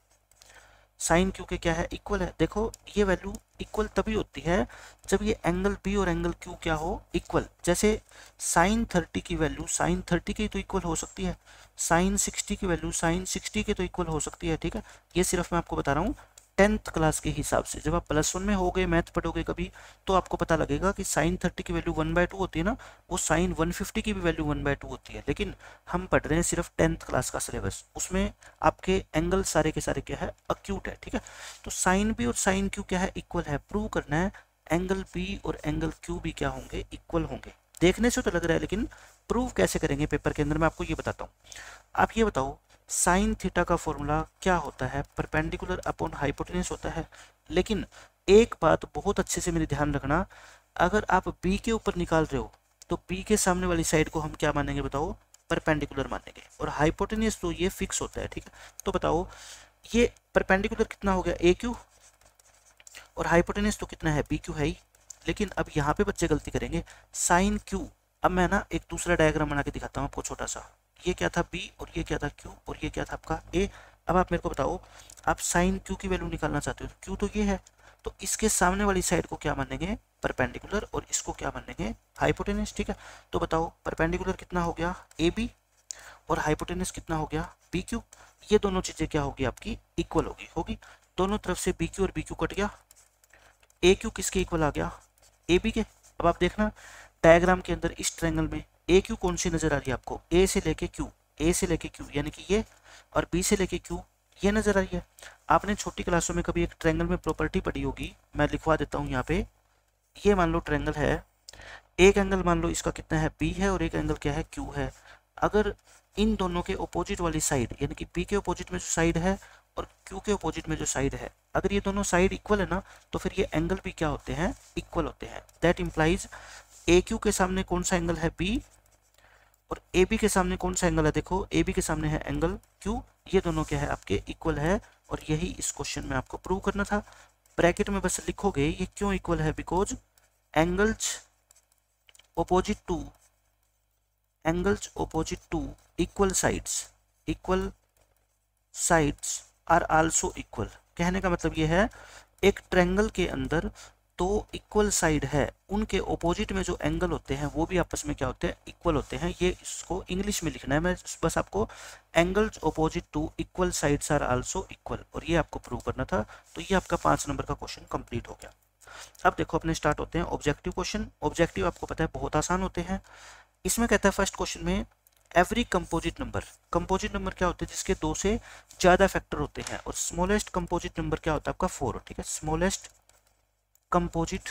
साइन क्यू के क्या है, इक्वल है। देखो ये वैल्यू इक्वल तभी होती है जब ये एंगल बी और एंगल क्यू क्या हो, इक्वल। जैसे साइन 30 की वैल्यू साइन 30 की तो इक्वल हो सकती है, साइन 60 की वैल्यू साइन 60 के तो इक्वल हो सकती है, ठीक है। ये सिर्फ मैं आपको बता रहा हूँ 10th क्लास के हिसाब से। जब आप +1 में हो गए, मैथ पढ़ोगे कभी, तो आपको पता लगेगा कि साइन 30 की वैल्यू 1/2 होती है ना, वो साइन 150 की भी वैल्यू 1/2 होती है। लेकिन हम पढ़ रहे हैं सिर्फ 10th क्लास का सिलेबस, उसमें आपके एंगल सारे के सारे क्या है, अक्यूट है, ठीक है। तो साइन बी और साइन क्यू क्या है, इक्वल है। प्रूव करना है एंगल बी और एंगल क्यू भी क्या होंगे, इक्वल होंगे। देखने से तो लग रहा है, लेकिन प्रूव कैसे करेंगे पेपर के अंदर मैं आपको ये बताता हूँ। आप ये बताओ साइन थीटा का फॉर्मूला क्या होता है, परपेंडिकुलर अपॉन हाइपोटेन्यूस होता है। लेकिन एक बात बहुत अच्छे से मेरी ध्यान रखना, अगर आप बी के ऊपर निकाल रहे हो तो बी के सामने वाली साइड को हम क्या मानेंगे बताओ, परपेंडिकुलर मानेंगे। और हाइपोटेन्यूस तो ये फिक्स होता है, ठीक है। तो बताओ ये परपेंडिकुलर कितना हो गया, ए क्यू, और हाइपोटेन्यूस तो कितना है, बी क्यू है ही। लेकिन अब यहाँ पे बच्चे गलती करेंगे, साइन क्यू। अब मैं ना एक दूसरा डायग्राम बना के दिखाता हूँ आपको छोटा सा। ये क्या था बी, और ये क्या था क्यू, और ये क्या था आपका ए। अब आप मेरे को बताओ, आप साइन क्यू की वैल्यू निकालना चाहते हो, क्यू तो ये है, तो इसके सामने वाली साइड को क्या मानेंगे, परपेंडिकुलर, और इसको क्या मानेंगे, हाइपोटेन्यूस, ठीक है। तो बताओ परपेंडिकुलर कितना हो गया, ए बी, और हाइपोटेन्यूस कितना हो गया, बी क्यू। ये दोनों चीजें क्या होगी आपकी, इक्वल होगी। दोनों तरफ से बी क्यू और बी क्यू कट गया, ए क्यू किसके इक्वल आ गया, ए बी के। अब आप देखना डायग्राम के अंदर इस ट्रायंगल में ए क्यू कौन सी नजर आ रही है आपको, ए से लेके क्यू यानी कि ये, और बी से लेके क्यू ये नजर आ रही है। आपने छोटी क्लासों में कभी एक ट्रायंगल में प्रॉपर्टी पढ़ी होगी, मैं लिखवा देता हूँ यहाँ पे। ये मान लो ट्रायंगल है, एक एंगल मान लो इसका कितना है, बी है, और एक एंगल क्या है, क्यू है। अगर इन दोनों के अपोजिट वाली साइड, यानी कि बी के अपोजिट में जो साइड है और क्यू के अपोजिट में जो साइड है, अगर ये दोनों साइड इक्वल है ना, तो फिर ये एंगल भी क्या होते हैं, इक्वल होते हैं। दैट इंप्लाइज ए क्यू के सामने कौन सा एंगल है, बी, और ए बी के सामने कौन सा एंगल है, देखो ए बी के सामने है एंगल क्यू। ये दोनों क्या है आपके, इक्वल है। और यही इस क्वेश्चन में आपको प्रूव करना था। ब्रैकेट में बस लिखोगे ये क्यों इक्वल है, because angles opposite to equal sides are also equal। कहने का मतलब ये है, एक ट्रायंगल के अंदर दो इक्वल साइड है, उनके ओपोजिट में जो एंगल होते हैं वो भी आपस में क्या होते हैं, इक्वल होते हैं। ये इसको इंग्लिश में लिखना है, मैं बस आपको angles opposite to equal sides are also equal, और ये आपको प्रूव करना था। तो ये आपका 5 नंबर का क्वेश्चन कंप्लीट हो गया। अब देखो अपने स्टार्ट होते हैं ऑब्जेक्टिव क्वेश्चन। ऑब्जेक्टिव आपको पता है बहुत आसान होते हैं। इसमें कहता है फर्स्ट क्वेश्चन में एवरी कंपोजिट नंबर क्या होते हैं, जिसके 2 से ज्यादा फैक्टर होते हैं, और स्मॉलेस्ट कंपोजिट नंबर क्या होता है आपका 4, ठीक है। स्मॉलेस्ट कंपोजिट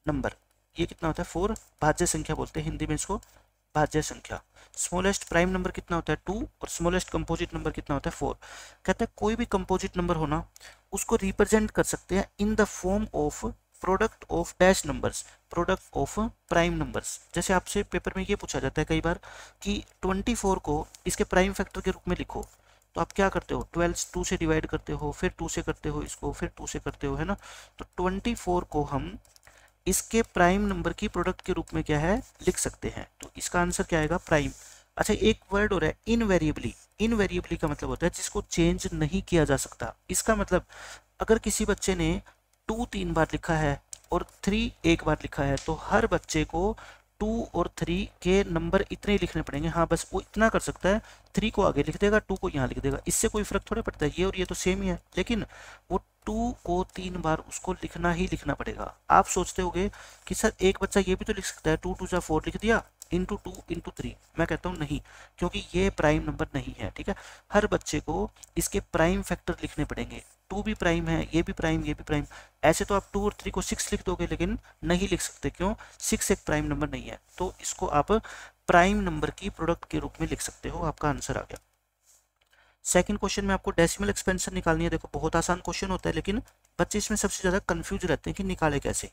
नंबर ये कितना होता है 4, भाज्य संख्या बोलते हैं हिंदी में इसको, भाज्य संख्या। स्मॉलेस्ट प्राइम नंबर कितना होता है 2, और स्मॉलेस्ट कंपोजिट नंबर कितना होता है 4। कहता है कोई भी कंपोजिट नंबर होना, उसको रिप्रेजेंट कर सकते हैं in the form of product of dash numbers, product of prime numbers. जैसे आपसे पेपर में ये पूछा जाता है कई बार कि 24 को इसके प्राइम फैक्टर के रूप में लिखो, तो आप क्या करते हो, 12 2 से डिवाइड करते हो, फिर 2 से करते हो इसको, फिर 2 से करते हो, है ना। तो 24 को हम इसके प्राइम नंबर की प्रोडक्ट के रूप में क्या है, लिख सकते हैं। तो इसका आंसर क्या आएगा, प्राइम। अच्छा एक वर्ड हो रहा है इनवेरिएबली। इनवेरिएबली का मतलब होता है जिसको चेंज नहीं किया जा सकता। इसका मतलब अगर किसी बच्चे ने 2 3 बार लिखा है और 3 1 बार लिखा है, तो हर बच्चे को 2 और 3 के नंबर इतने ही लिखने पड़ेंगे। हाँ बस वो इतना कर सकता है, 3 को आगे लिख देगा, 2 को यहाँ लिख देगा, इससे कोई फर्क थोड़े पड़ता है। ये और ये तो सेम ही है, लेकिन वो 2 को 3 बार उसको लिखना ही लिखना पड़ेगा। आप सोचते होगे कि सर एक बच्चा ये भी तो लिख सकता है, 2 2 जा 4 लिख दिया, इंटू 2 इंटू 3। मैं कहता हूँ नहीं, क्योंकि ये प्राइम नंबर नहीं है, ठीक है। हर बच्चे को इसके प्राइम फैक्टर लिखने पड़ेंगे। 2 भी प्राइम है, ये भी प्राइम, ये भी प्राइम। ऐसे तो आप 2 और 3 को 6 लिख दोगे, लेकिन नहीं लिख सकते, क्यों? 6 एक प्राइम नंबर नहीं है, तो इसको आप प्राइम नंबर की प्रोडक्ट के रूप में लिख सकते हो। आपका आंसर आ गया। सेकंड क्वेश्चन में आपको डेसिमल एक्सपेंशन निकालनी है। देखो बहुत आसान क्वेश्चन होता है, लेकिन बच्चे इसमें सबसे ज़्यादा कंफ्यूज रहते हैं कि निकाले कैसे।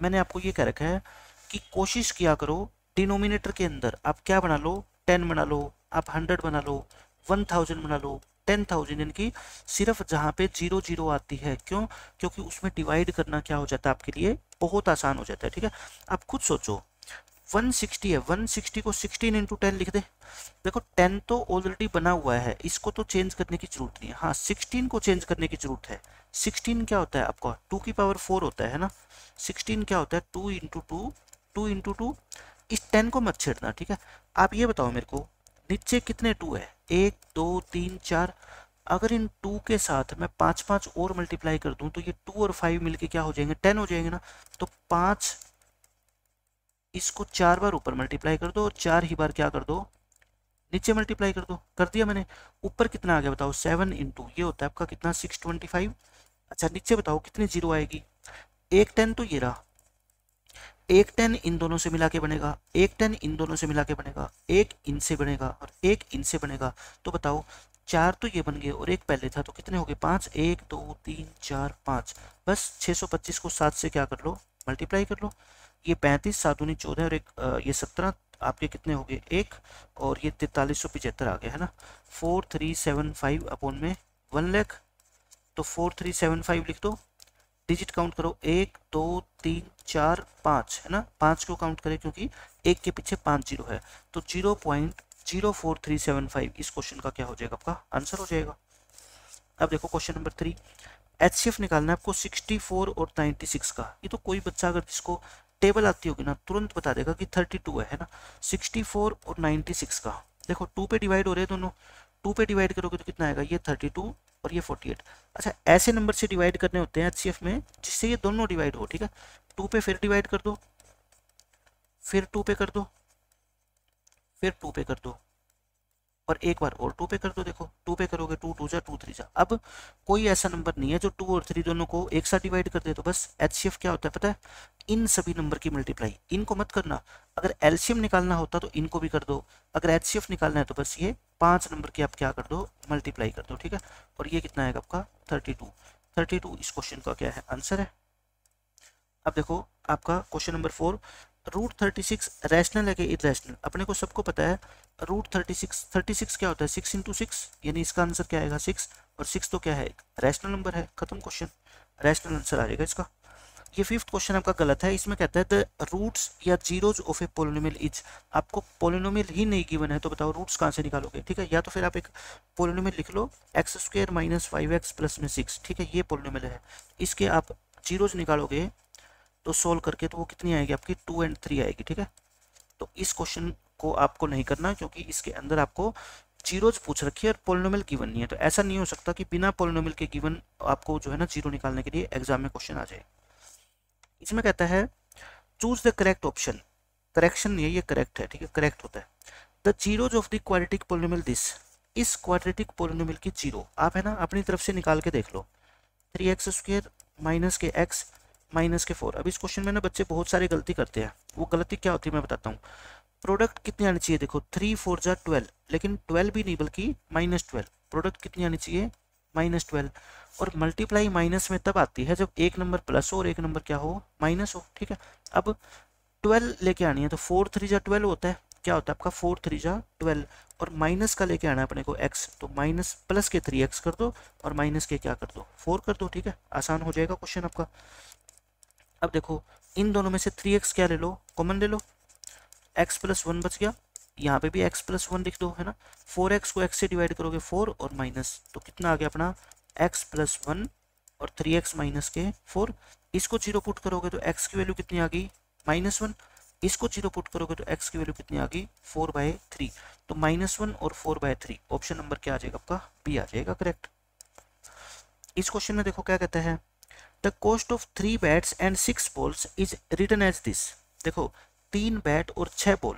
मैंने आपको ये कह रखा है कि कोशिश किया करो डिनोमिनेटर के अंदर आप क्या बना लो, 10 बना लो, आप 100 बना लो, 1000 बना लो, 10,000, यानी सिर्फ जहाँ पे 0 0 आती है। क्यों? क्योंकि उसमें डिवाइड करना क्या हो जाता है आपके लिए, बहुत आसान हो जाता है। ठीक है, आप खुद सोचो 160 है, 160 को 16 इंटू 10 लिख दे। देखो 10 तो ऑलरेडी बना हुआ है, इसको तो चेंज करने की जरूरत नहीं है। हाँ 16 को चेंज करने की जरूरत है। 16 क्या होता है आपका, 2 की पावर 4 होता है ना। 16 क्या होता है, 2 इंटू 2, 2 इंटू 2। इस 10 को मत छेड़ना, ठीक है। आप ये बताओ मेरे को नीचे कितने 2 है, 1 2 3 4। अगर इन 2 के साथ मैं 5 5 और मल्टीप्लाई कर दूं तो ये 2 और 5 मिलके क्या हो जाएंगे, 10 हो जाएंगे ना। तो 5 इसको 4 बार ऊपर मल्टीप्लाई कर दो और 4 ही बार क्या कर दो, नीचे मल्टीप्लाई कर दो। कर दिया मैंने। ऊपर कितना आ गया बताओ, 7 इंटू ये होता है आपका कितना, 625। अच्छा नीचे बताओ कितनी जीरो आएगी, एक 10 तो ये रहा, एक 10 इन दोनों से मिला के बनेगा, एक 10 इन दोनों से मिला के बनेगा, एक इनसे बनेगा और एक इनसे बनेगा। तो बताओ 4 तो ये बन गए और एक पहले था, तो कितने हो गए, 5। 1 2 3 4 5। बस 625 को 7 से क्या कर लो, मल्टीप्लाई कर लो। ये 35, 7 दूनी 14 और एक ये 17, आपके कितने हो गए, 1 और ये 4375 आ गया है ना। 4375 अपॉन में 1 लाख, तो 4375 लिख दो। डिजिट काउंट करो, 1 2 3 4 5 है ना। 5 क्यों काउंट करें, क्योंकि एक के पीछे 5 जीरो है। तो 0.04375 इस क्वेश्चन का क्या हो जाएगा, आपका आंसर हो जाएगा। अब देखो क्वेश्चन नंबर 3, एचसीएफ निकालना है आपको 64 और 96 का। ये तो कोई बच्चा अगर जिसको टेबल आती होगी ना तुरंत बता देगा कि 32 है ना। 64 और 96 का देखो 2 पे डिवाइड हो रहे हैं दोनों, 2 पे डिवाइड करोगे तो कितना आएगा, ये 32 और ये 48। अच्छा ऐसे नंबर से डिवाइड करने होते हैं एचसीएफ में जिससे ये दोनों डिवाइड हो, ठीक है। 2 पे फिर डिवाइड कर दो, फिर 2 पे कर दो, फिर 2 पे कर दो और एक बार और 2 पे कर दो। देखो 2 पे करोगे 2 2 जा 2 3 जा। अब कोई ऐसा नंबर नहीं है जो 2 और 3 दोनों को एक साथ डिवाइड कर दे। तो बस एचसीएफ क्या होता है पता है, इन सभी नंबर की मल्टीप्लाई। इनको मत करना, अगर एलसीएम निकालना होता तो इनको भी कर दो। अगर एचसीएफ निकालना है तो बस ये 5 नंबर की आप क्या कर दो, मल्टीप्लाई कर दो, ठीक है। और ये कितना आएगा आपका 32। 32 इस क्वेश्चन का क्या है, आंसर है। अब देखो आपका क्वेश्चन नंबर 4, रूट 36 रैशनल है कि इरेशनल। अपने को सबको पता है रूट 36 क्या होता है, 6 इंटू 6, यानी इसका आंसर क्या आएगा 6। और 6 तो क्या है, रैशनल नंबर है, खत्म क्वेश्चन, रैशनल आंसर आ जाएगा इसका। ये 5th क्वेश्चन आपका गलत है। इसमें कहता है द रूट्स या zeros of A polynomial is. आपको पोलिनोमियल ही नहीं गिवन है तो बताओ रूट्स कहाँ से निकालोगे, ठीक है। या तो फिर आप एक पोलिनोमियल लिख लो x² - 5x प्लस में 6, ठीक है, ये पोलिनोमियल है। इसके आप जीरोज निकालोगे तो सोल्व करके तो वो कितनी आएगी आपकी 2 और 3 आएगी, ठीक है। तो इस क्वेश्चन को आपको नहीं करना क्योंकि इसके अंदर आपको जीरोज पूछ रखी है और पोलिनोमियल गिवन नहीं है। तो ऐसा नहीं हो सकता कि बिना पोलिनोमियल के गिवन आपको जो है ना जीरो निकालने के लिए एग्जाम में क्वेश्चन आ जाए। इसमें कहता है choose the correct option, correction नहीं है ये करेक्ट है, ठीक है, करेक्ट होता है। The zeros of the quadratic polynomial this. इस क्वाड्रेटिक पोलिनोमियल की जीरो आप है ना अपनी तरफ से निकाल के देख लो। 3x² माइनस के x माइनस के 4। अब इस क्वेश्चन में ना बच्चे बहुत सारी गलती करते हैं। वो गलती क्या होती है मैं बताता हूँ। प्रोडक्ट कितनी आनी चाहिए, देखो 3 4 जा 12, लेकिन 12 भी नहीं बल्कि -12। प्रोडक्ट कितनी आनी चाहिए, -12। और मल्टीप्लाई माइनस में तब आती है जब एक नंबर प्लस हो और एक नंबर क्या हो, माइनस हो, ठीक है। अब 12 लेके आनी है तो 4 3 जा 12 होता है, क्या होता है आपका 4 3 जा 12। और माइनस का लेके आना है अपने को x, तो माइनस प्लस के 3x कर दो और माइनस के क्या कर दो 4 कर दो, ठीक है। आसान हो जाएगा क्वेश्चन आपका। अब देखो इन दोनों में से 3x क्या ले लो, कॉमन ले लो, x + 1 बच गया। यहाँ पे भी x + 1 लिख दो, है ना। 4x को x से डिवाइड करोगे 4 और माइनस, तो कितना आ गया अपना x + 1 और 3x माइनस के 4। इसको 0 पुट करोगे तो x की वैल्यू कितनी आ गई, -1। इसको 0 पुट करोगे तो x की वैल्यू कितनी आ गई, 4/3। तो -1 और 4/3 ऑप्शन नंबर क्या आ जाएगा आपका, बी आ जाएगा करेक्ट। इस क्वेश्चन में देखो क्या कहता है, the cost of 3 bats and 6 balls is written as this. देखो 3 बैट और 6 बॉल,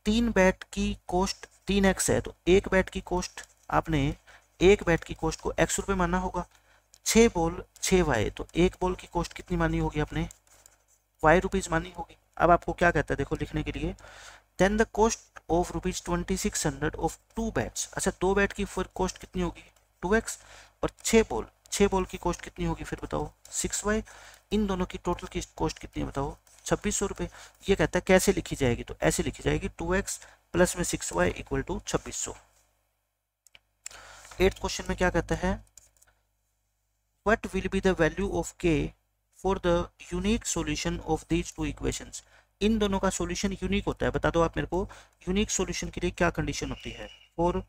3 बैट की कॉस्ट 3x है तो एक बैट की कॉस्ट आपने एक बैट की कॉस्ट को x रुपये मानना होगा, 6 बॉल 6 वाई, तो एक बॉल की कॉस्ट कितनी मानी होगी आपने, y रुपीज़ मानी होगी। अब आपको क्या कहता है देखो लिखने के लिए, then the cost of rupees 2600 of 2 bats. अच्छा 2 बैट की फिर कॉस्ट कितनी होगी 2x, और 6 बॉल की कॉस्ट कितनी होगी फिर बताओ 6y। इन दोनों की टोटल की कॉस्ट कितनी है बताओ 2600 रुपये। ये कहता है कैसे लिखी जाएगी, तो ऐसे लिखी जाएगी 2x प्लस में 6y equal to 2600। 8th question में क्या कहता है, what will be the value of k for the unique solution of these two equations. इन दोनों का सॉल्यूशन यूनिक होता है, बता दो आप मेरे को यूनिक सॉल्यूशन के लिए क्या कंडीशन होती है। For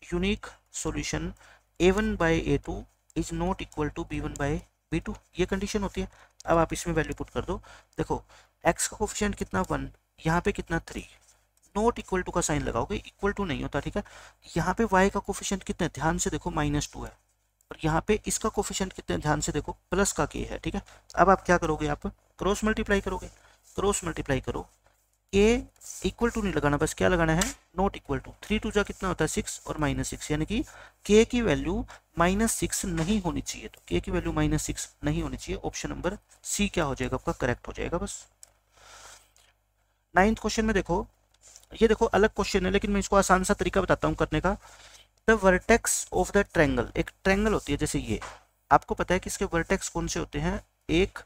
unique solution a1 by a2 is not equal to b1 by b2, ये कंडीशन होती है। अब आप इसमें वैल्यू पुट कर दो, देखो x का कोफिशिएंट कितना 1, यहाँ पे कितना 3, नॉट इक्वल टू का साइन लगाओगे, इक्वल टू नहीं होता, ठीक है। यहाँ पे y का कोफिशिएंट कितना है, ध्यान से देखो -2 है, और यहाँ पे इसका कोफिशिएंट कितना है, ध्यान से देखो प्लस का k है, ठीक है। अब आप क्या करोगे, आप क्रॉस मल्टीप्लाई करोगे, क्रॉस मल्टीप्लाई करो, a इक्वल टू नहीं लगाना, बस क्या लगाना है नॉट इक्वल टू, 3 2 जा कितना होता है 6 और -6, यानी कि k की वैल्यू -6 नहीं होनी चाहिए, तो k की वैल्यू -6 नहीं होनी चाहिए। ऑप्शन नंबर सी क्या हो जाएगा आपका, करेक्ट हो जाएगा बस। 9th क्वेश्चन में देखो, ये देखो अलग क्वेश्चन है लेकिन मैं इसको आसान सा तरीका बताता हूँ करने का। The vertex of the triangle, एक ट्रायंगल होती है जैसे ये, आपको पता है कि इसके वर्टेक्स कौन से होते हैं, 1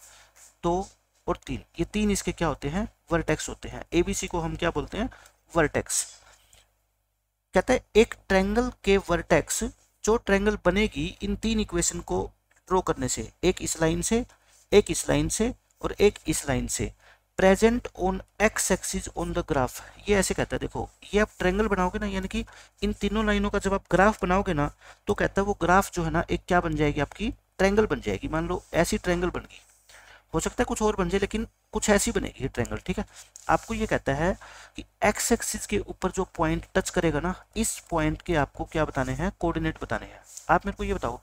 2 और 3, ये 3 इसके क्या होते हैं वर्टेक्स होते हैं। ABC को हम क्या बोलते हैं वर्टेक्स। कहता है एक ट्रायंगल के वर्टेक्स, जो ट्रायंगल बनेगी इन 3 इक्वेशन को ड्रॉ करने से, एक इस लाइन से, एक इस लाइन से और एक इस लाइन से, present on x axis on the graph. ये ऐसे कहता है, देखो ये आप ट्रायंगल बनाओगे ना, यानी कि इन तीनों लाइनों का जब आप ग्राफ बनाओगे ना, तो कहता है वो ग्राफ जो है ना एक क्या बन जाएगी आपकी ट्रायंगल बन जाएगी। मान लो ऐसी ट्रायंगल बन गई, हो सकता है कुछ और बन जाए लेकिन कुछ ऐसी बनेगी ये ट्रायंगल, ठीक है। आपको ये कहता है कि एक्स एक्सिस के ऊपर जो पॉइंट टच करेगा ना, इस पॉइंट के आपको क्या बताने हैं कोऑर्डिनेट बताने हैं। आप मेरे को ये बताओ,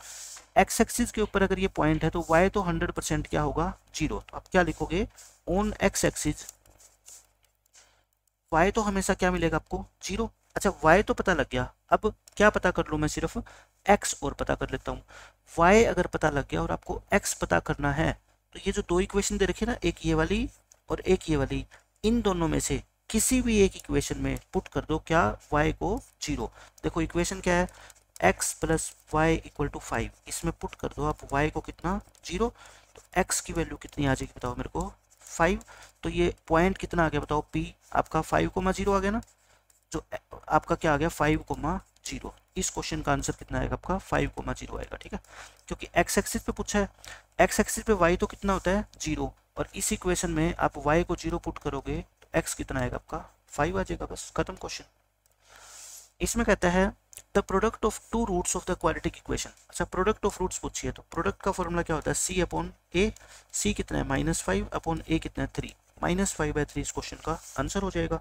एक्स एक्सिस के ऊपर अगर ये पॉइंट है तो y तो 100% क्या होगा 0, तो आप क्या लिखोगे ऑन एक्स एक्सिस, y तो हमेशा क्या मिलेगा आपको 0। अच्छा y तो पता लग गया, अब क्या पता कर लूँ मैं, सिर्फ x और पता कर लेता हूँ। y अगर पता लग गया और आपको x पता करना है, तो ये जो 2 इक्वेशन दे रखी है ना, एक ये वाली और एक ये वाली, इन दोनों में से किसी भी एक इक्वेशन में पुट कर दो क्या y को 0। देखो इक्वेशन क्या है, x plus y equal to 5, इसमें पुट कर दो आप y को कितना 0, तो x की वैल्यू कितनी आ जाएगी बताओ मेरे को 5। तो ये पॉइंट कितना आ गया बताओ p, आपका 5,0 आ गया ना, जो आपका क्या आ गया 5,0। इस क्वेश्चन का आंसर कितना आएगा आपका 5,0 आएगा, ठीक है। क्योंकि x एक्सिस पे पूछा है, x एक्सिस पे y तो कितना होता है 0, और इस इक्वेशन में आप y को 0 पुट करोगे तो x कितना आएगा आपका 5 आ जाएगा, बस खत्म क्वेश्चन। इसमें कहता है the product of 2 roots of the quadratic equation. अच्छा प्रोडक्ट ऑफ रूट्स पूछिए, तो प्रोडक्ट का फॉर्मूला क्या होता है c अपॉन a, c कितना है -5 अपॉन a कितना है 3, -5/3 इस क्वेश्चन का आंसर हो जाएगा।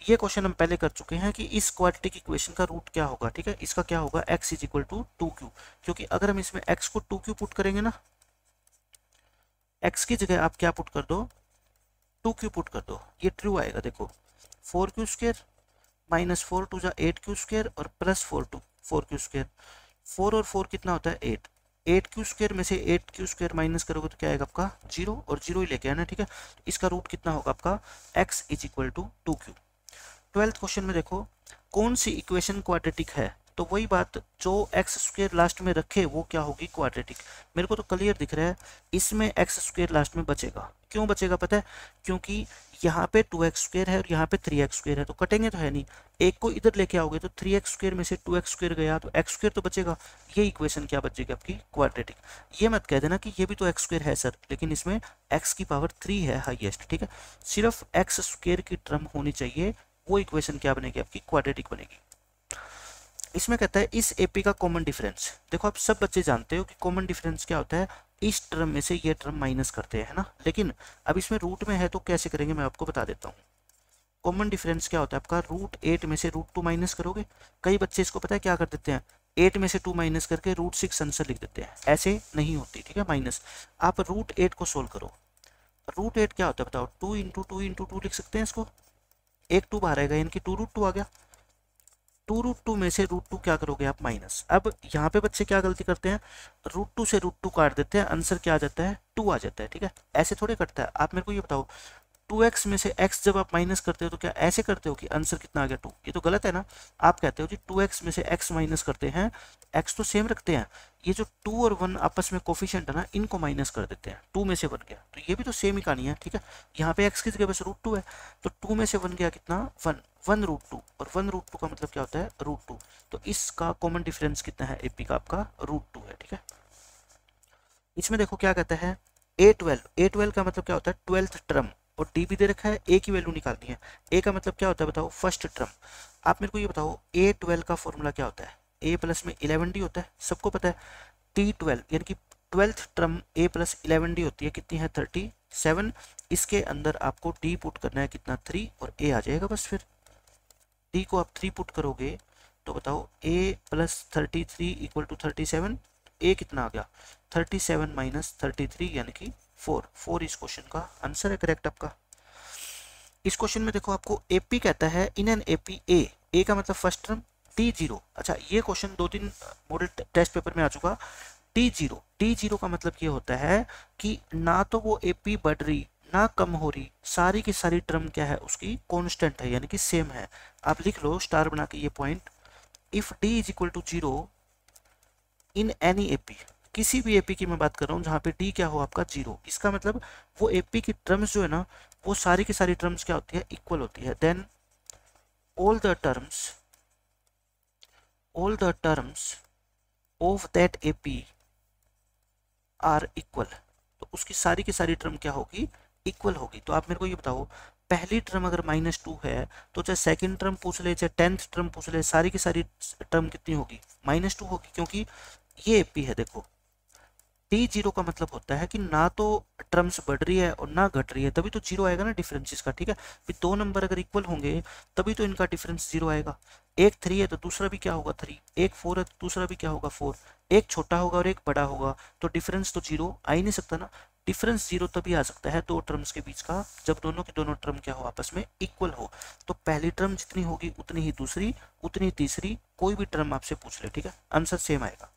ये क्वेश्चन हम पहले कर चुके हैं कि इस क्वाड्रेटिक इक्वेशन का रूट क्या होगा, ठीक है। इसका क्या होगा x is equal to 2q, क्योंकि अगर हम इसमें x को 2q पुट करेंगे ना, x की जगह आप क्या पुट कर दो 2q पुट कर दो, ये ट्रू आएगा। देखो 4q² -4 2 जा 8q² और प्लस 4q², 4 और 4 कितना होता है 8, 8q² में से 8q² माइनस करोगे तो क्या आएगा आपका 0, और 0 ही लेके आना, ठीक है। इसका रूट कितना होगा आपका x is equal to 2q। 12th question में देखो कौन सी इक्वेशन क्वाड्रेटिक है, तो वही बात जो x² लास्ट में रखे वो क्या होगी क्वाड्रेटिक। मेरे को तो क्लियर दिख रहा है इसमें x² लास्ट में बचेगा, क्यों बचेगा पता है, क्योंकि यहाँ पे 2x² है और यहाँ पे 3x² है, तो कटेंगे तो है नहीं, एक को इधर लेके आओगे तो 3x² में से 2x² गया तो x² तो बचेगा, ये इक्वेशन क्या बचेगी आपकी क्वाड्रेटिक। ये मत कह देना कि ये भी तो x² है सर, लेकिन इसमें x की पावर 3 है हाईएस्ट, ठीक है। सिर्फ x² की टर्म होनी चाहिए, वो इक्वेशन क्या बनेगी आपकी क्वाड्रेटिक बनेगी। इसमें कहता है इस एपी का कॉमन डिफरेंस, देखो आप सब बच्चे जानते हो कि कॉमन डिफरेंस क्या होता है, इस टर्म में से ये टर्म माइनस करते हैं ना, लेकिन अब इसमें रूट में है तो कैसे करेंगे मैं आपको बता देता हूँ। कॉमन डिफरेंस क्या होता है आपका, √8 में से √2 माइनस करोगे। कई बच्चे इसको पता है क्या कर देते हैं, 8 में से 2 माइनस करके √6 आंसर लिख देते हैं, ऐसे नहीं होती, ठीक है। माइनस आप √8 को सोल्व करो, √8 क्या होता है बताओ, 2 × 2 × 2 लिख सकते हैं इसको, एक 2 बाहर आएगा यानी कि 2√2 आ गया। 2√2 में से √2 क्या करोगे आप माइनस। अब यहाँ पे बच्चे क्या गलती करते हैं, √2 से √2 काट देते हैं, आंसर क्या आ जाता है 2 आ जाता है। ठीक है, ऐसे थोड़े करता है। आप मेरे को ये बताओ 2x में से x जब आप माइनस करते हो तो क्या ऐसे करते हो कि आंसर कितना आ गया 2, ये तो गलत है ना। आप कहते हो जी 2x में से x माइनस करते हैं, x तो सेम रखते हैं, ये जो 2 और 1 आपस में कोफिशिएंट है ना, इनको माइनस कर देते हैं, 2 में से 1 गया तो ये भी तो सेम ही कहानी है। ठीक है, यहाँ पे x की जगह बस √2 है, तो 2 में से 1 गया कितना 1, 1√2, और 1√2 का मतलब क्या होता है √2, तो इसका कॉमन डिफरेंस कितना है एपी का आपका √2 है। ठीक है, इसमें देखो क्या कहता है A12 का मतलब क्या होता है 12th टर्म, और डी भी दे रखा है, ए की वैल्यू निकालनी है। ए का मतलब क्या होता है बताओ फर्स्ट टर्म। आप मेरे को ये बताओ A12 का फॉर्मूला क्या होता है, ए प्लस में 11D होता है, सबको पता है। T12 यानी कि 12th term a plus 11D होती है, कितनी है 37। इसके अंदर आपको डी पुट करना है कितना 3, और ए आ जाएगा बस। फिर डी को आप 3 पुट करोगे तो बताओ a प्लस 33 इक्वल टू 37, ए कितना आ गया 37 माइनस 33 यानी कि 4 इस क्वेश्चन का आंसर है करेक्ट आपका। इस क्वेश्चन में देखो आपको एपी कहता है इन एन एपी ए का मतलब फर्स्ट टर्म T0। अच्छा, ये क्वेश्चन 2-3 मॉडल टेस्ट पेपर में आ चुका। T0 का मतलब ये होता है कि ना तो वो एपी बढ़ रही ना कम हो रही, सारी की सारी टर्म क्या है उसकी कांस्टेंट है, यानी कि सेम है। आप लिख लो स्टार बना के ये point, if d is equal to 0 in any AP, किसी भी एपी की मैं बात कर रहा हूँ जहाँ पे डी क्या हो आपका 0, इसका मतलब वो एपी की टर्म्स जो है ना वो सारी की सारी टर्म्स क्या होती है इक्वल होती है। Then all the terms of that AP are equal, तो उसकी सारी की सारी टर्म क्या होगी इक्वल होगी। तो आप मेरे को ये बताओ पहली टर्म अगर -2 है तो चाहे सेकंड टर्म पूछ ले चाहे 10th टर्म पूछ ले, सारी की सारी टर्म कितनी होगी -2 होगी, क्योंकि ये एपी है। देखो T0 का मतलब होता है कि ना तो टर्म्स बढ़ रही है और ना घट रही है, तभी तो 0 आएगा ना डिफरेंस इसका। ठीक है, फिर 2 नंबर अगर इक्वल होंगे तभी तो इनका डिफरेंस 0 आएगा। एक 3 है तो दूसरा भी क्या होगा 3, एक 4 है तो दूसरा भी क्या होगा 4, एक छोटा होगा और एक बड़ा होगा, तो डिफरेंस तो 0 आ ही नहीं सकता ना। डिफरेंस 0 तभी आ सकता है दो टर्म्स के बीच का जब दोनों की दोनों टर्म क्या हो आपस में इक्वल हो। तो पहली टर्म जितनी होगी उतनी ही दूसरी, उतनी तीसरी, कोई भी टर्म आपसे पूछ ले, ठीक है, आंसर सेम आएगा।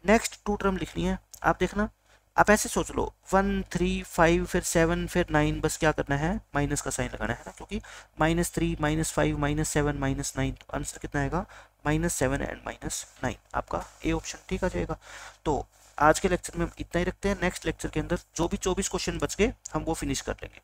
नेक्स्ट 2 टर्म लिखनी है, आप देखना। आप ऐसे सोच लो 1 3 5 फिर 7 फिर 9, बस क्या करना है माइनस का साइन लगाना है ना, क्योंकि -3 -5 -7 -9, तो आंसर कितना आएगा -7 एंड -9, आपका ए ऑप्शन ठीक आ जाएगा। तो आज के लेक्चर में हम इतना ही रखते हैं, नेक्स्ट लेक्चर के अंदर जो भी 24 क्वेश्चन बच गए हम वो फिनिश कर लेंगे।